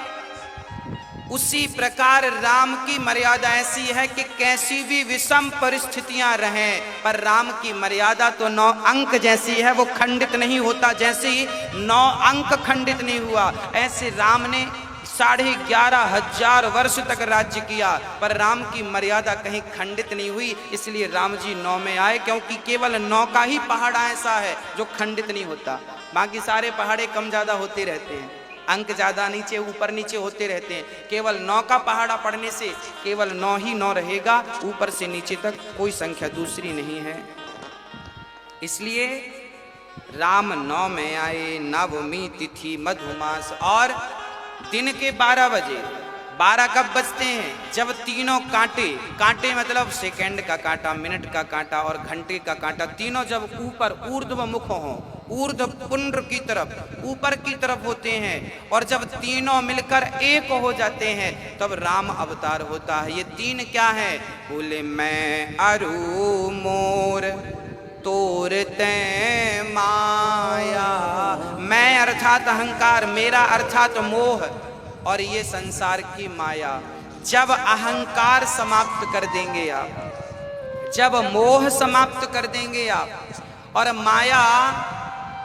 उसी प्रकार राम की मर्यादा ऐसी है कि कैसी भी विषम परिस्थितियां रहें पर राम की मर्यादा तो 9 अंक जैसी है, वो खंडित नहीं होता। जैसे ही 9 अंक खंडित नहीं हुआ, ऐसे राम ने 11,500 वर्ष तक राज्य किया पर राम की मर्यादा कहीं खंडित नहीं हुई। इसलिए राम जी 9 में आए, क्योंकि केवल 9 का ही पहाड़ा ऐसा है जो खंडित नहीं होता। बाकी सारे पहाड़े कम ज्यादा होते रहते हैं, अंक ज्यादा नीचे ऊपर नीचे होते रहते हैं। केवल 9 का पहाड़ा पढ़ने से केवल 9 ही 9 रहेगा, ऊपर से नीचे तक कोई संख्या दूसरी नहीं है। इसलिए राम 9 में आए। नवमी तिथि मधुमास और दिन के 12 बजे। 12 कब बजते हैं, जब तीनों कांटे, कांटे मतलब सेकंड का कांटा, मिनट का कांटा और घंटे का कांटा, तीनों जब ऊपर ऊर्ध्व मुख हो, ऊर्ध्व पुंड्र की तरफ ऊपर की तरफ होते हैं और जब तीनों मिलकर एक हो जाते हैं तब राम अवतार होता है। ये 3 क्या है, बोले मैं अरु मोर तोरते माया। मैं अर्थात अहंकार, मेरा अर्थात मोह और ये संसार की माया। जब अहंकार समाप्त कर देंगे आप, जब मोह समाप्त कर देंगे आप और माया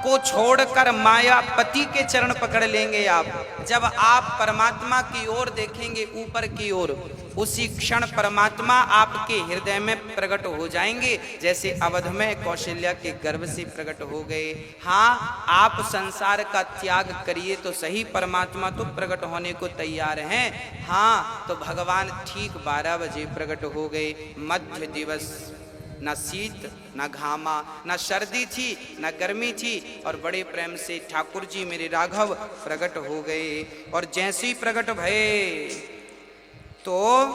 को छोड़कर मायापति के चरण पकड़ लेंगे आप, जब आप परमात्मा की ओर देखेंगे, ऊपर की ओर, उसी क्षण परमात्मा आपके हृदय में प्रकट हो जाएंगे, जैसे अवध में कौशल्या के गर्भ से प्रकट हो गए। हाँ, आप संसार का त्याग करिए तो सही, परमात्मा तो प्रकट होने को तैयार हैं। हाँ, तो भगवान ठीक 12 बजे प्रकट हो गए। मध्य दिवस, न शीत न घामा, न सर्दी थी न गर्मी थी और बड़े प्रेम से ठाकुर जी मेरे राघव प्रकट हो गए। और जैसे ही प्रकट भये तो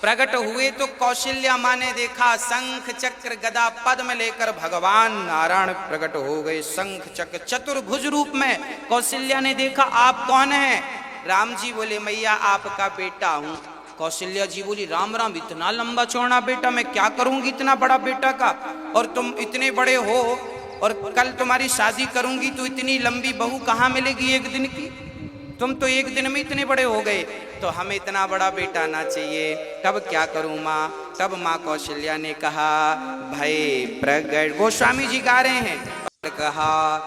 प्रकट हुए तो कौशल्या माँ ने देखा शंख चक्र गदा पद्म लेकर भगवान नारायण प्रकट हो गए। शंख चक्र चतुर्भुज रूप में कौशल्या ने देखा, आप कौन हैं? राम जी बोले, मैया आपका बेटा हूं। कौशल्या जी बोली, राम राम, इतना लंबा चौड़ा बेटा, मैं क्या करूंगी इतना बड़ा बेटा का, और तुम इतने बड़े हो, और कल तुम्हारी शादी करूंगी तो इतनी लंबी बहू कहाँ मिलेगी एक दिन की, तुम तो एक दिन में इतने बड़े हो गए, तो हमें इतना बड़ा बेटा ना चाहिए, तब क्या करूं माँ। तब माँ कौशल्या ने कहा, भय प्रगट, गोस्वामी जी गा रहे हैं, कहा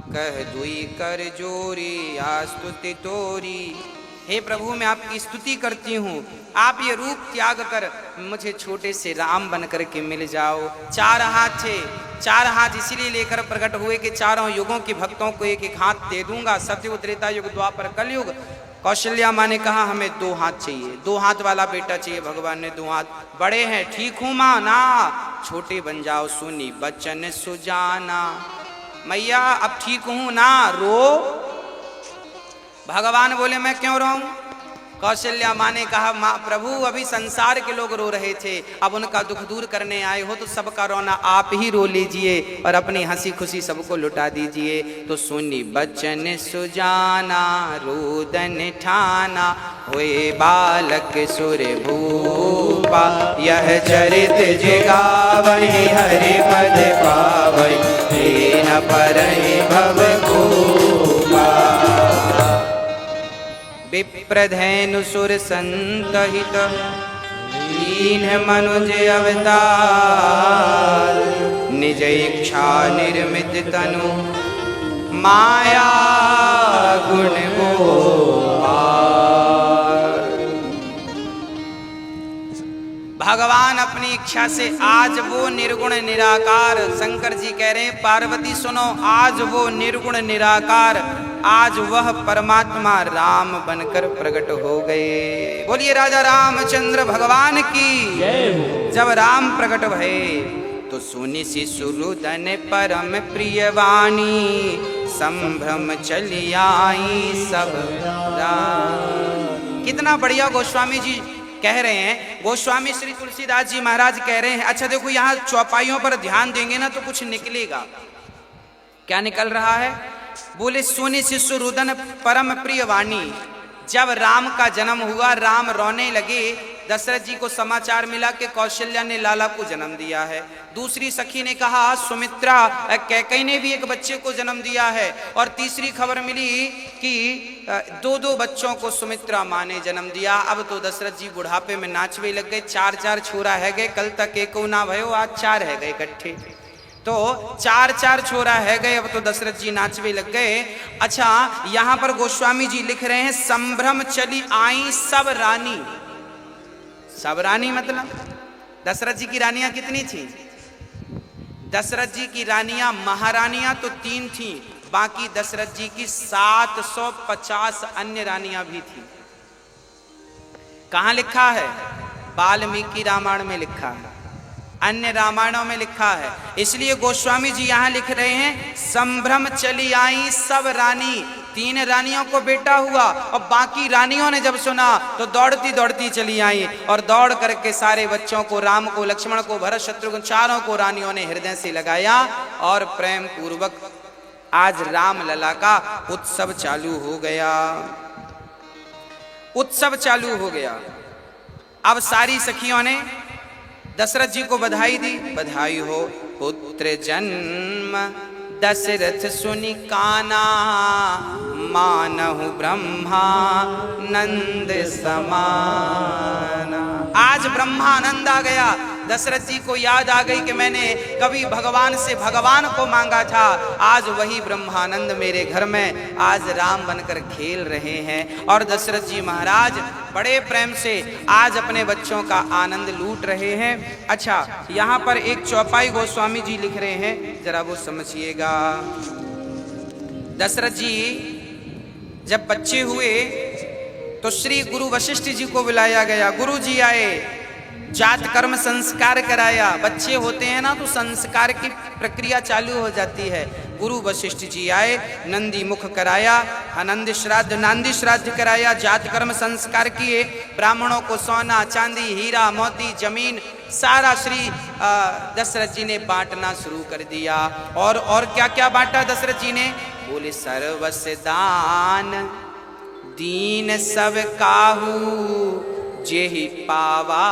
कह दुई कर जोरी आस्तुति तोरी, हे प्रभु मैं आपकी स्तुति करती हूँ, आप ये रूप त्याग कर मुझे छोटे से राम बन कर के मिल जाओ। 4 हाथ थे, 4 हाथ इसीलिए लेकर प्रकट हुए कि चारों युगों के भक्तों को एक एक हाथ दे दूंगा, सतयुग त्रेता युग द्वापर कलयुग। कौशल्या माँ ने कहा हमें 2 हाथ चाहिए, 2 हाथ वाला बेटा चाहिए। भगवान ने 2 हाथ, बड़े हैं ठीक हूँ माँ, ना छोटे बन जाओ, सुनी बचन सुजाना, मैया अब ठीक हूं ना, रो। भगवान बोले मैं क्यों रोऊं। कौशल्या माँ ने कहा, माँ प्रभु अभी संसार के लोग रो रहे थे, अब उनका दुख दूर करने आए हो तो सबका रोना आप ही रो लीजिए और अपनी हंसी खुशी सबको लुटा दीजिए। तो सुनी बचन सुजाना रोदन ठाना, हुए बालक सुर भूपा, यह चरित जगावहि हरि पद पावै, न परहि भव भूपा। विप्रधेनु सुर संतहित, दीन मनुज अवतार, निज इच्छा निर्मित तनु, माया गुण गोपाल। भगवान अपनी इच्छा से आज वो निर्गुण निराकार, शंकर जी कह रहे हैं पार्वती सुनो, आज वो निर्गुण निराकार, आज वह परमात्मा राम बनकर प्रकट हो गए। बोलिए राजा रामचंद्र भगवान की। जब राम प्रकट भये तो सुनि शिशुरुदन परम प्रिय वाणी, संभ्रम चली आई सब रानी। कितना बढ़िया गोस्वामी जी कह रहे हैं, गोस्वामी श्री तुलसीदास जी महाराज कह रहे हैं। अच्छा देखो यहाँ चौपाइयों पर ध्यान देंगे ना तो कुछ निकलेगा। क्या निकल रहा है? बोले सुनि शिशुरुदन परम प्रिय वाणी। जब राम का जन्म हुआ, राम रोने लगे। दशरथ जी को समाचार मिला कि कौशल्या ने लाला को जन्म दिया है। दूसरी सखी ने कहा सुमित्रा, कैकेयी ने भी एक बच्चे को जन्म दिया है। और तीसरी खबर मिली कि 2-2 बच्चों को सुमित्रा माँ ने जन्म दिया। अब तो दशरथ जी बुढ़ापे में नाचवे लग गए। 4-4 छोरा है गए, कल तक एको ना भयो, आज 4 है गए इकट्ठे। तो 4-4 छोरा है गए, अब तो दशरथ जी नाचवे लग गए। अच्छा यहाँ पर गोस्वामी जी लिख रहे हैं संभ्रम चली आई सब रानी। सब रानी मतलब दशरथ जी की रानियां कितनी थी? दशरथ जी की रानियां महारानियां तो 3 थी, बाकी दशरथ जी की 750 अन्य रानियां भी थी। कहां लिखा है? वाल्मीकि रामायण में लिखा है, अन्य रामायणों में लिखा है। इसलिए गोस्वामी जी यहाँ लिख रहे हैं संभ्रम चली आई सब रानी। 3 रानियों को बेटा हुआ और बाकी रानियों ने जब सुना तो दौड़ती दौड़ती चली आई और दौड़ करके सारे बच्चों को, राम को, लक्ष्मण को, भरत, शत्रुघ्न, चारों को रानियों ने हृदय से लगाया और प्रेम पूर्वक आज राम लला का उत्सव चालू हो गया। उत्सव चालू हो गया। अब सारी सखियों ने दशरथ जी को बधाई दी। बधाई हो पुत्र जन्म दशरथ सुनि काना, मानहु ब्रह्मा नंद समाना। आज ब्रह्मानंद आ गया। दशरथ जी को याद आ गई कि मैंने कभी भगवान से भगवान को मांगा था, आज वही ब्रह्मानंद मेरे घर में आज राम बनकर खेल रहे हैं। और दशरथ जी महाराज बड़े प्रेम से आज अपने बच्चों का आनंद लूट रहे हैं। अच्छा यहाँ पर एक चौपाई गोस्वामी जी लिख रहे हैं, जरा वो समझिएगा। दशरथ जी जब बच्चे हुए तो श्री गुरु वशिष्ठ जी को बुलाया गया। गुरु जी आए, जात कर्म संस्कार कराया। बच्चे होते हैं ना तो संस्कार की प्रक्रिया चालू हो जाती है। गुरु वशिष्ठ जी आए, नंदी मुख कराया, आनंद श्राद्ध नांदी श्राद्ध कराया, जात कर्म संस्कार किए। ब्राह्मणों को सोना चांदी हीरा मोती जमीन सारा श्री दशरथ जी ने बांटना शुरू कर दिया। और क्या क्या बांटा दशरथ जी ने? बोले सर्वस्व दान दीन सब काहू, जेहि पावा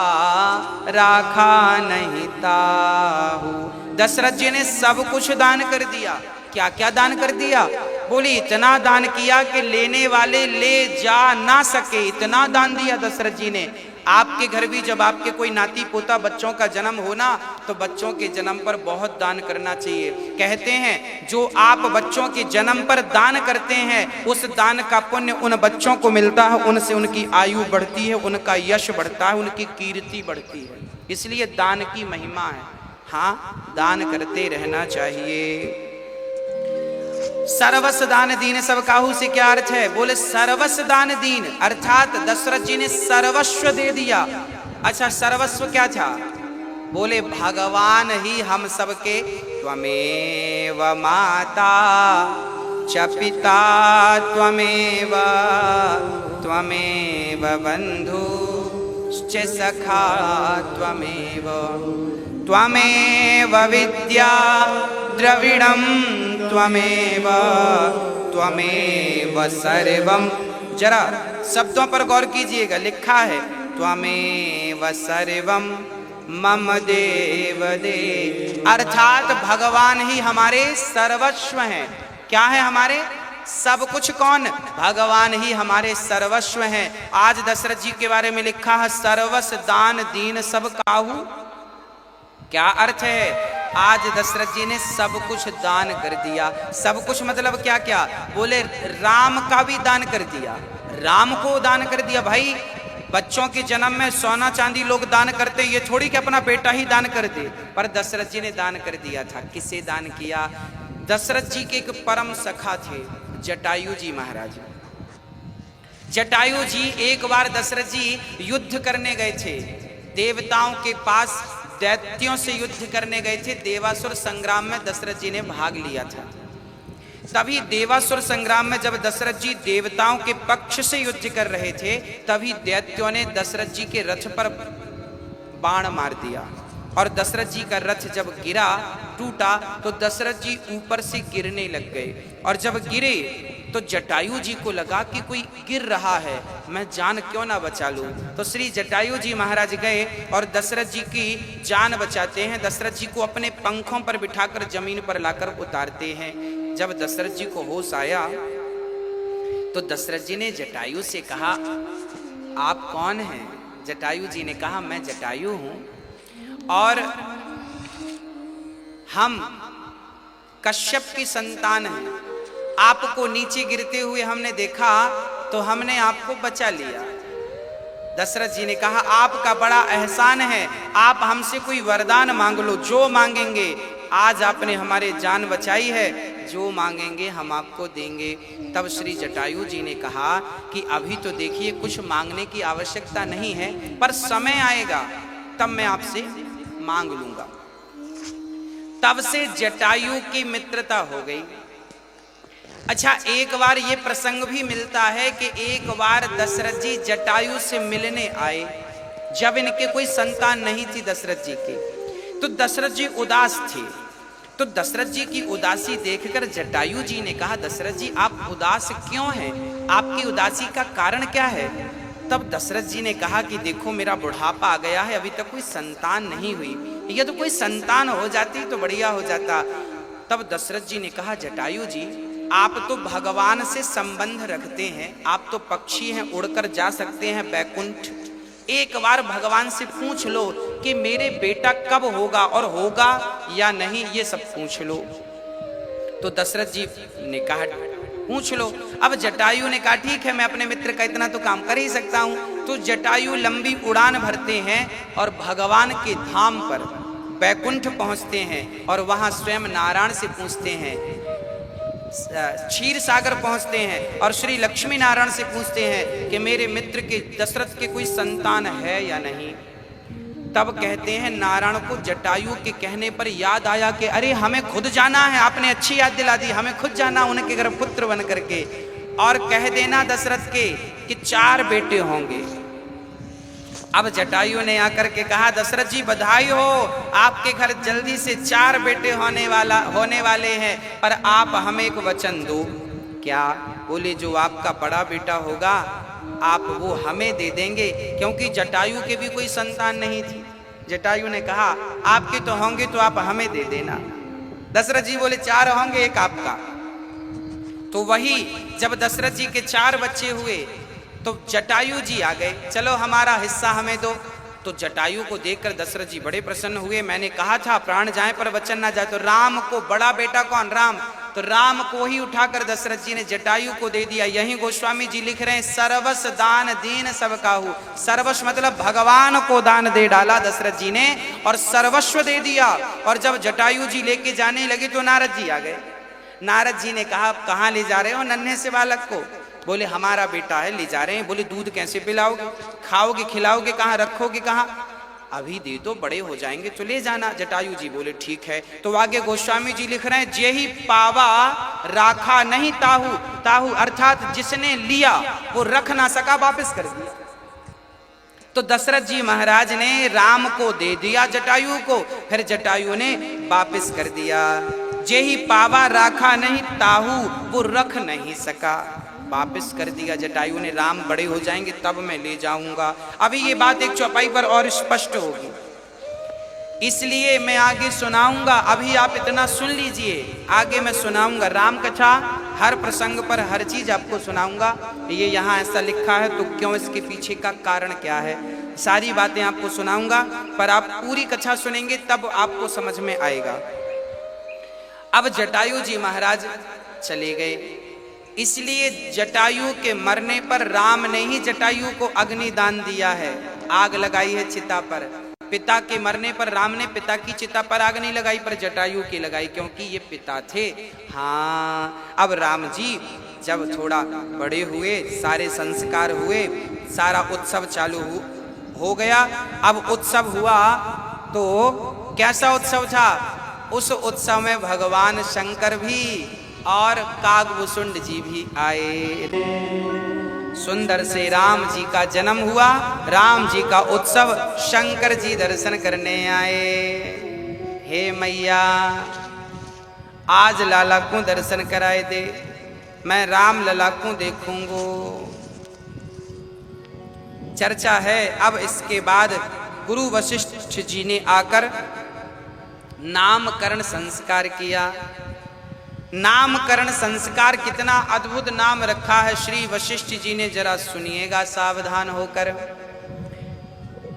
राखा नहीं ताहू। दशरथ जी ने सब कुछ दान कर दिया। क्या क्या दान कर दिया? बोली इतना दान किया कि लेने वाले ले जा ना सके, इतना दान दिया दशरथ जी ने। आपके घर भी जब आपके कोई नाती पोता बच्चों का जन्म हो ना, तो बच्चों के जन्म पर बहुत दान करना चाहिए। कहते हैं जो आप बच्चों के जन्म पर दान करते हैं, उस दान का पुण्य उन बच्चों को मिलता है, उनसे उनकी आयु बढ़ती है, उनका यश बढ़ता है, उनकी कीर्ति बढ़ती है। इसलिए दान की महिमा है। हाँ, दान करते रहना चाहिए। सर्वस्व दान दीन सब काहू से क्या अर्थ है? बोले सर्वस्व दान दीन अर्थात दशरथ जी ने सर्वस्व दे दिया। अच्छा, सर्वस्व क्या था? बोले भगवान ही हम सबके त्वमेव माता च पिता त्वमेव त्वमेव बंधु च सखा त्वमेव त्वमेव विद्या द्रविणं त्वमेव त्वमेव सर्वम। जरा शब्दों पर गौर कीजिएगा, लिखा है त्वमेव सर्वम मम देव दे, अर्थात भगवान ही हमारे सर्वस्व हैं। क्या है हमारे? सब कुछ। कौन? भगवान ही हमारे सर्वस्व हैं। आज दशरथ जी के बारे में लिखा है सर्वस्व दान दीन सब काहू। क्या अर्थ है? आज दशरथ जी ने सब कुछ दान कर दिया। सब कुछ मतलब क्या क्या? बोले राम का भी दान कर दिया, राम को दान कर दिया। भाई बच्चों के जन्म में सोना चांदी लोग दान करते, ये थोड़ी कि अपना बेटा ही दान कर दे, पर दशरथ जी ने दान कर दिया था। किसे दान किया? दशरथ जी के एक परम सखा थे, जटायु जी महाराज। जटायु जी एक बार दशरथ जी युद्ध करने गए थे, देवताओं के पास दैत्यों से युद्ध करने गए थे। देवासुर संग्राम में दशरथ जी ने भाग लिया था। तभी देवासुर संग्राम में जब दशरथ जी देवताओं के पक्ष से युद्ध कर रहे थे, तभी दैत्यों ने दशरथ जी के रथ पर बाण मार दिया और दशरथ जी का रथ जब गिरा, टूटा, तो दशरथ जी ऊपर से गिरने लग गए। और जब गिरे तो जटायु जी को लगा कि कोई गिर रहा है, मैं जान क्यों ना बचा लूं। तो श्री जटायु जी महाराज गए और दशरथ जी की जान बचाते हैं। दशरथ जी को अपने पंखों पर बिठाकर जमीन पर लाकर उतारते हैं। जब दशरथ जी को होश आया तो दशरथ जी ने जटायु से कहा, आप कौन हैं? जटायु जी ने कहा, मैं जटायु हूं और हम कश्यप की संतान हैं। आपको नीचे गिरते हुए हमने देखा तो हमने आपको बचा लिया। दशरथ जी ने कहा, आपका बड़ा एहसान है, आप हमसे कोई वरदान मांग लो, जो मांगेंगे। आज आपने हमारे जान बचाई है, जो मांगेंगे हम आपको देंगे। तब श्री जटायु जी ने कहा कि अभी तो देखिए कुछ मांगने की आवश्यकता नहीं है, पर समय आएगा तब मैं आपसे मांग लूंगा। तब से जटायु की मित्रता हो गई। अच्छा, एक बार ये प्रसंग भी मिलता है कि एक बार दशरथ जी जटायु से मिलने आए, जब इनके कोई संतान नहीं थी दशरथ जी की, तो दशरथ जी उदास थे। तो दशरथ जी की उदासी देखकर जटायु जी ने कहा, दशरथ जी आप उदास क्यों हैं? आपकी उदासी का कारण क्या है? तब दशरथ जी ने कहा कि देखो मेरा बुढ़ापा आ गया है, अभी तक कोई संतान नहीं हुई, ये तो कोई संतान हो जाती तो बढ़िया हो जाता। तब दशरथ जी ने कहा, जटायु जी आप तो भगवान से संबंध रखते हैं, आप तो पक्षी हैं, उड़कर जा सकते हैं बैकुंठ। एक बार भगवान से पूछ लो कि मेरे बेटा कब होगा और होगा या नहीं, ये सब पूछ लो। तो दशरथ जी ने कहा पूछ लो। अब जटायु ने कहा ठीक है, मैं अपने मित्र का इतना तो काम कर ही सकता हूं। तो जटायु लंबी उड़ान भरते हैं और भगवान के धाम पर बैकुंठ पहुंचते हैं और वहां स्वयं नारायण से पूछते हैं, क्षीर सागर पहुंचते हैं और श्री लक्ष्मी नारायण से पूछते हैं कि मेरे मित्र के दशरथ के कोई संतान है या नहीं। तब कहते हैं नारायण को जटायु के कहने पर याद आया कि अरे हमें खुद जाना है, आपने अच्छी याद दिला दी, हमें खुद जाना उनके घर पुत्र बन करके, और कह देना दशरथ के कि 4 बेटे होंगे। अब जटायु ने आकर के कहा, दशरथ जी बधाई हो, आपके घर जल्दी से 4 बेटे होने वाले हैं, पर आप हमें एक वचन दो। क्या? बोले जो आपका बड़ा बेटा होगा आप वो हमें दे देंगे, क्योंकि जटायु के भी कोई संतान नहीं थी। जटायु ने कहा आपके तो होंगे तो आप हमें दे देना। दशरथ जी बोले 4 होंगे, 1 आपका। तो वही जब दशरथ जी के 4 बच्चे हुए तो जटायु जी आ गए, चलो हमारा हिस्सा हमें दो। तो जटायु को देखकर दशरथ जी बड़े प्रसन्न हुए। मैंने कहा था प्राण जाए पर वचन ना जाए। तो राम को, बड़ा बेटा कौन? राम। तो राम को ही उठाकर दशरथ जी ने जटायु को दे दिया। यही गोस्वामी जी लिख रहे हैं, सर्वस दान दीन सब काहू। सर्वस्व मतलब भगवान को दान दे डाला दशरथ जी ने और सर्वस्व दे दिया। और जब जटायु जी लेके जाने लगे तो नारद जी आ गए। नारद जी ने कहा कहाँ ले जा रहे हो नन्हे से बालक को? बोले हमारा बेटा है, ले जा रहे हैं। बोले दूध कैसे पिलाओगे, खाओगे, खिलाओगे कहाँ, रखोगे कहाँ? अभी दे दो, बड़े हो जाएंगे तो ले जाना। जटायु जी बोले ठीक है। तो आगे गोस्वामी जी लिख रहे हैं, जे ही पावा राखा नहीं ताहू। ताहू अर्थात जिसने लिया वो रख ना सका, वापस कर दिया। तो दशरथ जी महाराज ने राम को दे दिया जटायु को, फिर जटायु ने वापस कर दिया। जे ही पावा राखा नहीं ताहू, वो रख नहीं सका, वापस कर दिया जटायु ने। राम बड़े हो जाएंगे तब मैं ले जाऊंगा। अभी ये बात एक चौपाई पर और स्पष्ट होगी, इसलिए मैं आगे सुनाऊंगा। अभी आप इतना सुन लीजिए, आगे मैं सुनाऊंगा राम कथा। हर प्रसंग पर हर चीज आपको सुनाऊंगा। ये यहाँ ऐसा लिखा है तो क्यों, इसके पीछे का कारण क्या है, सारी बातें आपको सुनाऊंगा। पर आप पूरी कथा सुनेंगे तब आपको समझ में आएगा। अब जटायु जी महाराज चले गए, इसलिए जटायु के मरने पर राम ने ही जटायु को अग्नि दान दिया है, आग लगाई है चिता पर। पिता के मरने पर राम ने पिता की चिता पर आग नहीं लगाई, पर जटायु की लगाई, क्योंकि ये पिता थे। हाँ, अब राम जी जब थोड़ा बड़े हुए, सारे संस्कार हुए, सारा उत्सव चालू हो गया। अब उत्सव हुआ तो कैसा उत्सव था? उस उत्सव में भगवान शंकर भी और कागभूषुंड जी भी आए। सुंदर से राम जी का जन्म हुआ, राम जी का उत्सव, शंकर जी दर्शन करने आए। हे मैया, आज लाला को दर्शन कराए दे, मैं राम लला को देखूंगो। चर्चा है। अब इसके बाद गुरु वशिष्ठ जी ने आकर नामकरण संस्कार किया। नामकरण संस्कार, कितना अद्भुत नाम रखा है श्री वशिष्ठ जी ने, जरा सुनिएगा सावधान होकर।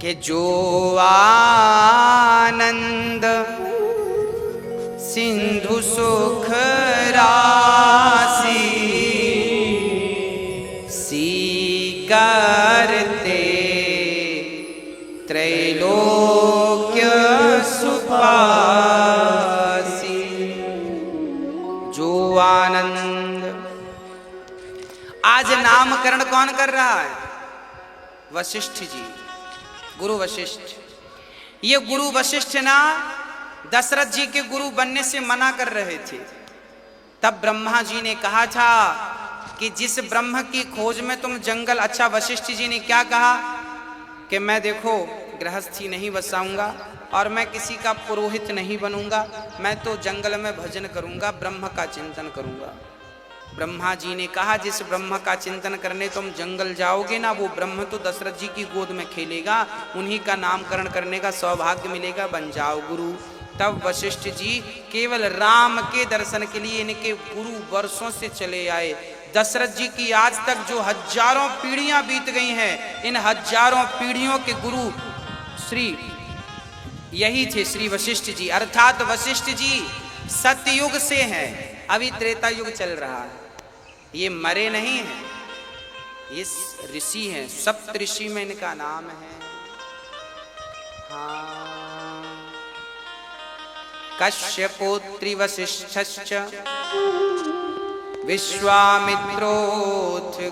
कि जो आनंद सिंधु सुख राशि सी करते त्रैलोक्य सुपासी। जो आनंद, आज नामकरण कौन कर रहा है? वशिष्ठ जी, गुरु वशिष्ठ। ये गुरु वशिष्ठ ना दशरथ जी के गुरु बनने से मना कर रहे थे। तब ब्रह्मा जी ने कहा था कि जिस ब्रह्म की खोज में तुम जंगल, अच्छा वशिष्ठ जी ने क्या कहा कि मैं देखो गृहस्थी नहीं बसाऊंगा और मैं किसी का पुरोहित नहीं बनूंगा, मैं तो जंगल में भजन करूंगा, ब्रह्म का चिंतन करूंगा। ब्रह्मा जी ने कहा जिस ब्रह्म का चिंतन करने तुम जंगल जाओगे ना, वो ब्रह्म तो दशरथ जी की गोद में खेलेगा, उन्हीं का नामकरण करने का सौभाग्य मिलेगा, बन जाओ गुरु। तब वशिष्ठ जी केवल राम के दर्शन के लिए इनके गुरु वर्षों से चले आए। दशरथ जी की आज तक जो हजारों पीढ़ियां बीत गई हैं, इन हजारों पीढ़ियों के गुरु श्री यही थे, श्री वशिष्ठ जी। अर्थात वशिष्ठ जी सतयुग से हैं, अभी त्रेता युग चल रहा है, ये मरे नहीं हैं, ये ऋषि हैं, सप्त ऋषि में इनका नाम है। हाँ, कश्यपोत्री वशिष्ठश्च विश्वामित्रोऽथ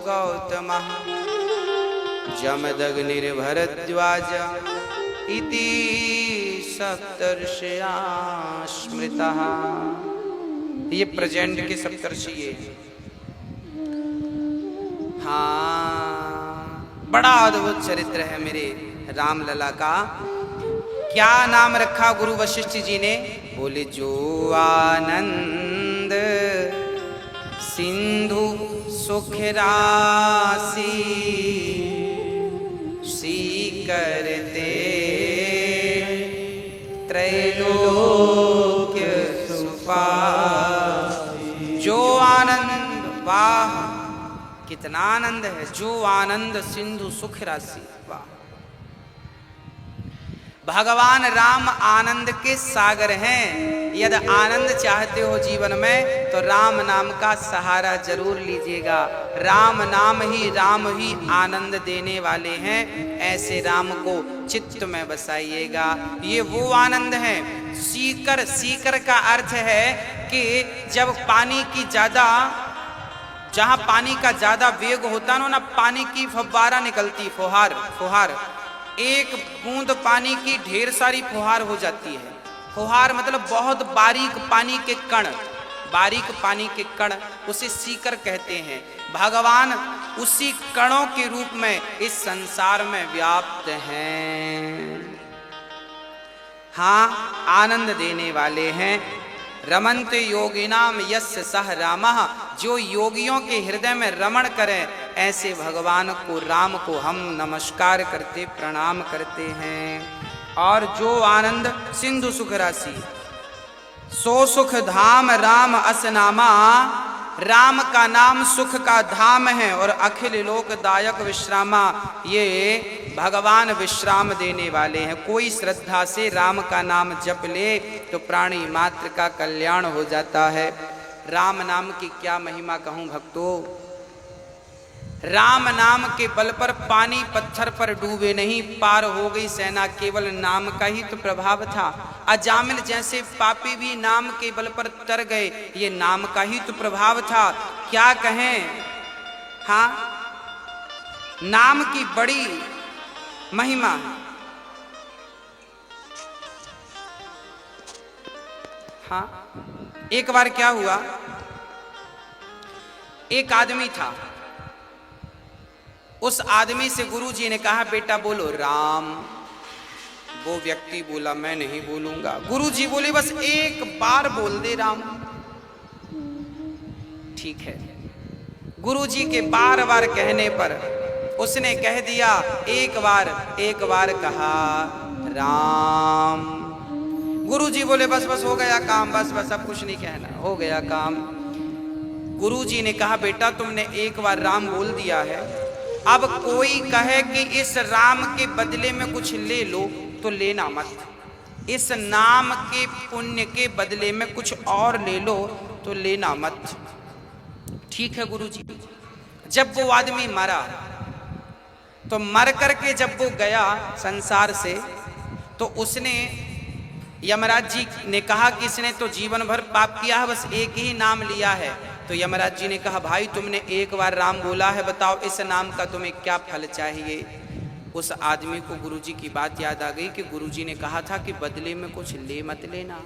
गौतमः जमदग्निर्भरद्वाज इति सप्तर्षिया स्मृतः। ये प्रेजेंट के सप्तर्षि ये। हाँ, बड़ा अद्भुत चरित्र है मेरे राम लला का। क्या नाम रखा गुरु वशिष्ठ जी ने? बोले जो आनंद सिंधु सुख राशि करते त्रैलोक्य सुपासी। जो आनंद, वाह कितना आनंद है, जो आनंद सिंधु सुख राशि, वाह। भगवान राम आनंद के सागर हैं। यदि आनंद चाहते हो जीवन में तो राम नाम का सहारा जरूर लीजिएगा। राम ही आनंद देने वाले हैं। ऐसे राम को चित्त में बसाइएगा। ये वो आनंद है। सीकर का अर्थ है कि जब पानी की ज्यादा, जहां पानी का ज्यादा वेग होता ना, पानी की फव्वारा निकलती, फुहार, एक बूंद पानी की ढेर सारी फुहार हो जाती है। फुहार मतलब बहुत बारीक पानी के कण, उसे सीकर कहते हैं। भगवान उसी कणों के रूप में इस संसार में व्याप्त हैं। हाँ, आनंद देने वाले हैं। रमन्ते योगिनाम यस्य सह रामः, जो योगियों के हृदय में रमण करें, ऐसे भगवान को, राम को हम नमस्कार करते, प्रणाम करते हैं। और जो आनंद सिंधु सुख राशि, सो सुख धाम राम असनामा, राम का नाम सुख का धाम है और अखिल लोकदायक विश्रामा, ये भगवान विश्राम देने वाले हैं। कोई श्रद्धा से राम का नाम जप ले तो प्राणी मात्र का कल्याण हो जाता है। राम नाम की क्या महिमा कहूं भक्तों। राम नाम के बल पर पानी पत्थर पर डूबे नहीं, पार हो गई सेना, केवल नाम का ही तो प्रभाव था। अजामिल जैसे पापी भी नाम के बल पर तर गए, ये नाम का ही तो प्रभाव था। क्या कहें। हाँ, नाम की बड़ी महिमा। हाँ, एक बार क्या हुआ, एक आदमी था, उस आदमी से गुरुजी ने कहा बेटा बोलो राम। वो व्यक्ति बोला मैं नहीं बोलूंगा। गुरुजी बोले बस एक बार बोल दे राम। ठीक है। गुरुजी के बार बार कहने पर उसने कह दिया, एक बार कहा राम। गुरुजी बोले बस बस हो गया काम, बस बस अब कुछ नहीं कहना, हो गया काम। गुरुजी ने कहा बेटा तुमने एक बार राम बोल दिया है, अब कोई कहे कि इस राम के बदले में कुछ ले लो तो लेना मत। इस नाम के पुण्य के बदले में कुछ और ले लो तो लेना मत। ठीक है गुरुजी। जब वो आदमी मरा तो मर करके जब वो गया संसार से, तो उसने, यमराज जी ने कहा कि इसने तो जीवन भर पाप किया है, बस एक ही नाम लिया है। तो यमराज जी ने कहा भाई तुमने एक बार राम बोला है, बताओ इस नाम का तुम्हें क्या फल चाहिए। उस आदमी को गुरुजी की बात याद आ गई कि गुरुजी ने कहा था कि बदले में कुछ ले मत लेना।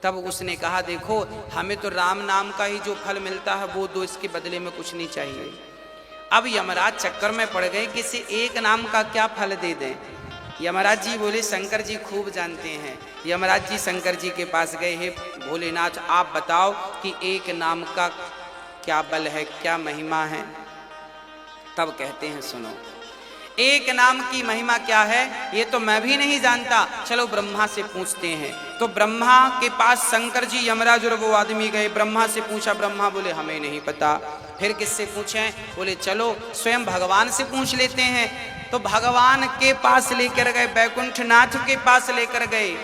तब उसने कहा देखो हमें तो राम नाम का ही जो फल मिलता है वो दो, इसके बदले में कुछ नहीं चाहिए। अब यमराज चक्कर में पड़ गए, किसी एक नाम का क्या फल दे दें। यमराज जी बोले शंकर जी खूब जानते हैं। यमराज जी शंकर जी के पास गए, हे भोलेनाथ आप बताओ कि एक नाम का क्या बल है, क्या महिमा है। तब कहते हैं सुनो, एक नाम की महिमा क्या है ये तो मैं भी नहीं जानता, चलो ब्रह्मा से पूछते हैं। तो ब्रह्मा के पास शंकर जी, यमराज और वो आदमी गए, ब्रह्मा से पूछा। ब्रह्मा बोले हमें नहीं पता। फिर किससे पूछें, बोले चलो स्वयं भगवान से पूछ लेते हैं। तो भगवान के पास लेकर गए, बैकुंठनाथ के पास लेकर गए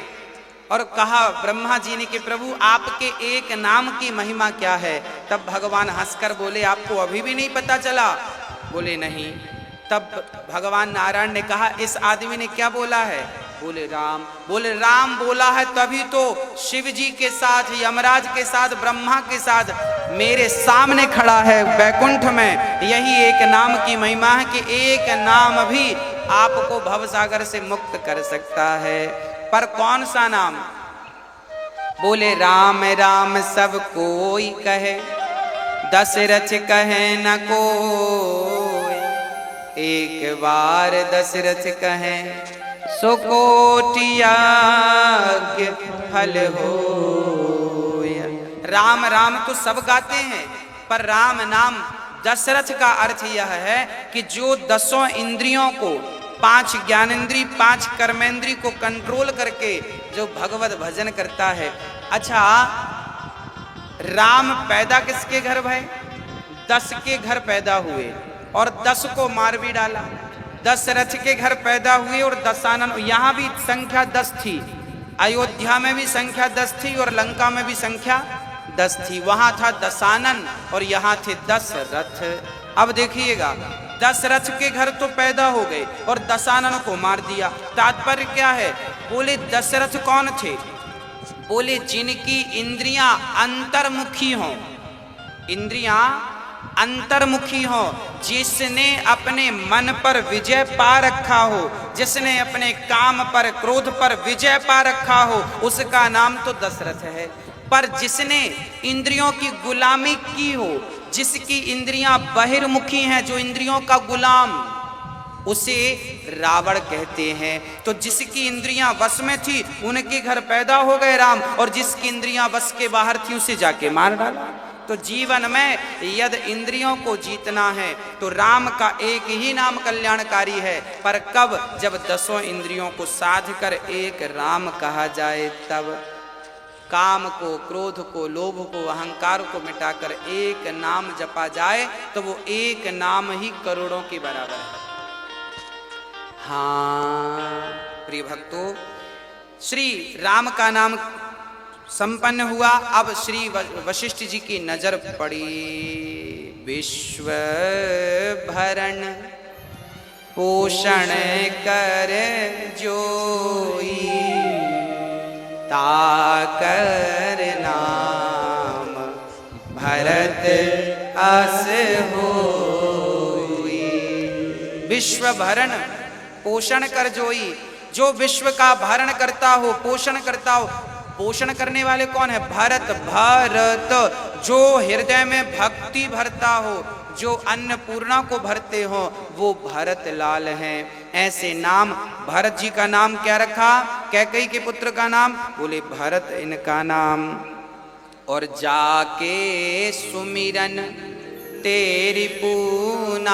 और कहा ब्रह्मा जी ने कि प्रभु आपके एक नाम की महिमा क्या है। तब भगवान हंसकर बोले आपको अभी भी नहीं पता चला। बोले नहीं। तब भगवान नारायण ने कहा इस आदमी ने क्या बोला है। बोले राम। बोले राम बोला है तभी तो शिव जी के साथ, यमराज के साथ, ब्रह्मा के साथ मेरे सामने खड़ा है बैकुंठ में। यही एक नाम की महिमा है कि एक नाम भी आपको भवसागर से मुक्त कर सकता है। पर कौन सा नाम। बोले राम राम सब कोई कहे, दशरथ कहे न कोई। एक बार दशरथ कहे सो कोटि यज्ञ फल हो। राम राम तो सब गाते हैं, पर राम नाम दशरथ का अर्थ यह है कि जो 10 इंद्रियों को 5 ज्ञानेंद्री 5 कर्मेंद्री को कंट्रोल करके जो भगवत भजन करता है। अच्छा, राम पैदा किसके घर भय? 10 के घर पैदा हुए और 10 को मार भी डाला। दशरथ के घर पैदा हुए और दशानन, यहाँ भी संख्या 10 थी, अयोध्या में भी संख्या 10 थी और लंका में भी संख्या 10 थी। वहां था दशानन और यहाँ थे दशरथ। अब देखिएगा, दशरथ के घर तो पैदा हो गए और दशानन को मार दिया। तात्पर्य क्या है? बोले दशरथ कौन थे? बोले जिनकी इंद्रियां अंतर्मुखी हों, इंद्रियां अंतर्मुखी हो, जिसने अपने मन पर विजय पा रखा हो, जिसने अपने काम पर क्रोध पर विजय पा रखा हो, उसका नाम तो दशरथ है। पर जिसने इंद्रियों की गुलामी की हो, जिसकी इंद्रियां बहिर्मुखी हैं, जो इंद्रियों का गुलाम, उसे रावण कहते हैं। तो जिसकी इंद्रियां वश में थी उनके घर पैदा हो गए राम, और जिसकी इंद्रियां वश के बाहर थी उसे जाके मार डाला। तो जीवन में यदि इंद्रियों को जीतना है तो राम का एक ही नाम कल्याणकारी है। पर कब? जब 10 इंद्रियों को साध कर एक राम कहा जाए तब। काम को, क्रोध को, लोभ को, अहंकार को मिटाकर एक नाम जपा जाए तो वो एक नाम ही करोड़ों के बराबर है। हाँ प्रिय भक्तों, श्री राम का नाम संपन्न हुआ। अब श्री वशिष्ठ जी की नजर पड़ी। विश्व भरण पोषण कर जोई, ताकर नाम भरत अस होई। विश्व भरण पोषण कर जोई, जो विश्व का भरण करता हो, पोषण करता हो। पोषण करने वाले कौन है? भरत। भरत जो हृदय में भक्ति भरता हो, जो अन्नपूर्णा को भरते हो, वो भरत लाल हैं। ऐसे नाम, भरत जी का नाम क्या रखा? कैकेयी के पुत्र का नाम, बोले भरत इनका नाम। और जाके सुमिरन तेरी पूनासा,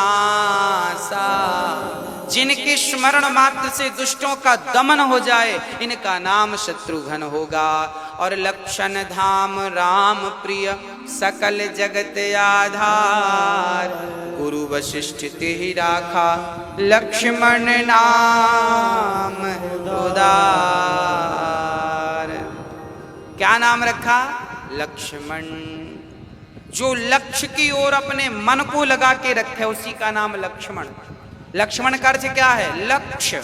जिनके स्मरण मात्र से दुष्टों का दमन हो जाए, इनका नाम शत्रुघ्न होगा। और लक्षण धाम राम प्रिय सकल जगत आधार, गुरु वशिष्ठ तेहि राखा लक्ष्मण नाम उदार। क्या नाम रखा? लक्ष्मण। जो लक्ष्य की ओर अपने मन को लगा के रखे उसी का नाम लक्ष्मण। लक्ष्मण का अर्थ क्या है? लक्ष्य।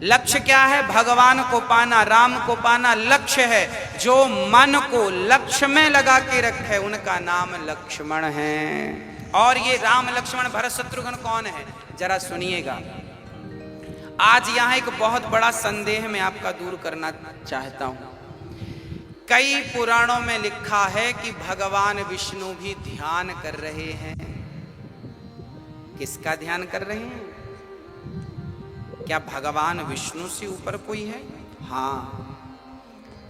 लक्ष्य क्या है? भगवान को पाना, राम को पाना लक्ष्य है। जो मन को लक्ष्य में लगा के रखे उनका नाम लक्ष्मण है। और ये राम लक्ष्मण भरत शत्रुघ्न कौन है? जरा सुनिएगा। आज यहां एक बहुत बड़ा संदेह मैं आपका दूर करना चाहता हूं। कई पुराणों में लिखा है कि भगवान विष्णु भी ध्यान कर रहे हैं। किसका ध्यान कर रहे हैं? क्या भगवान विष्णु से ऊपर कोई है? हाँ,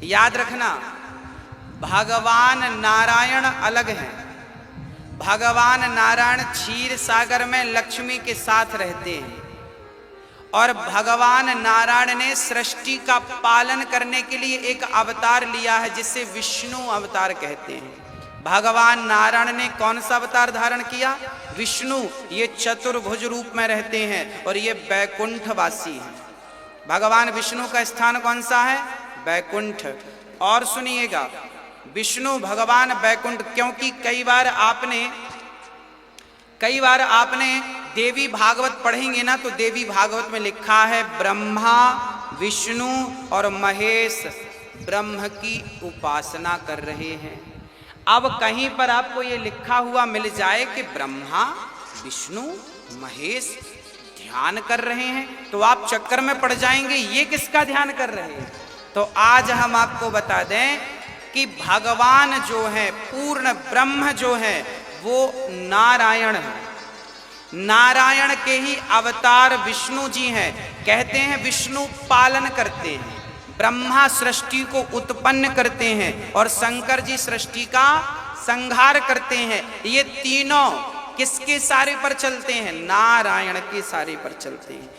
याद रखना, भगवान नारायण अलग हैं। भगवान नारायण क्षीर सागर में लक्ष्मी के साथ रहते हैं और भगवान नारायण ने सृष्टि का पालन करने के लिए एक अवतार लिया है जिसे विष्णु अवतार कहते हैं। भगवान नारायण ने कौन सा अवतार धारण किया? विष्णु। ये चतुर्भुज रूप में रहते हैं और ये बैकुंठवासी हैं। भगवान विष्णु का स्थान कौन सा है? बैकुंठ। और सुनिएगा, विष्णु भगवान बैकुंठ, क्योंकि कई बार आपने देवी भागवत पढ़ेंगे ना, तो देवी भागवत में लिखा है ब्रह्मा विष्णु और महेश ब्रह्म की उपासना कर रहे हैं। अब कहीं पर आपको ये लिखा हुआ मिल जाए कि ब्रह्मा विष्णु महेश ध्यान कर रहे हैं, तो आप चक्कर में पड़ जाएंगे, ये किसका ध्यान कर रहे हैं। तो आज हम आपको बता दें कि भगवान जो है, पूर्ण ब्रह्म जो है, वो नारायण है। नारायण के ही अवतार विष्णु जी हैं। कहते हैं विष्णु पालन करते हैं, ब्रह्मा सृष्टि को उत्पन्न करते हैं और शंकर जी सृष्टि का संहार करते हैं। ये तीनों किसके सारे पर चलते हैं? नारायण के सारे पर चलते हैं।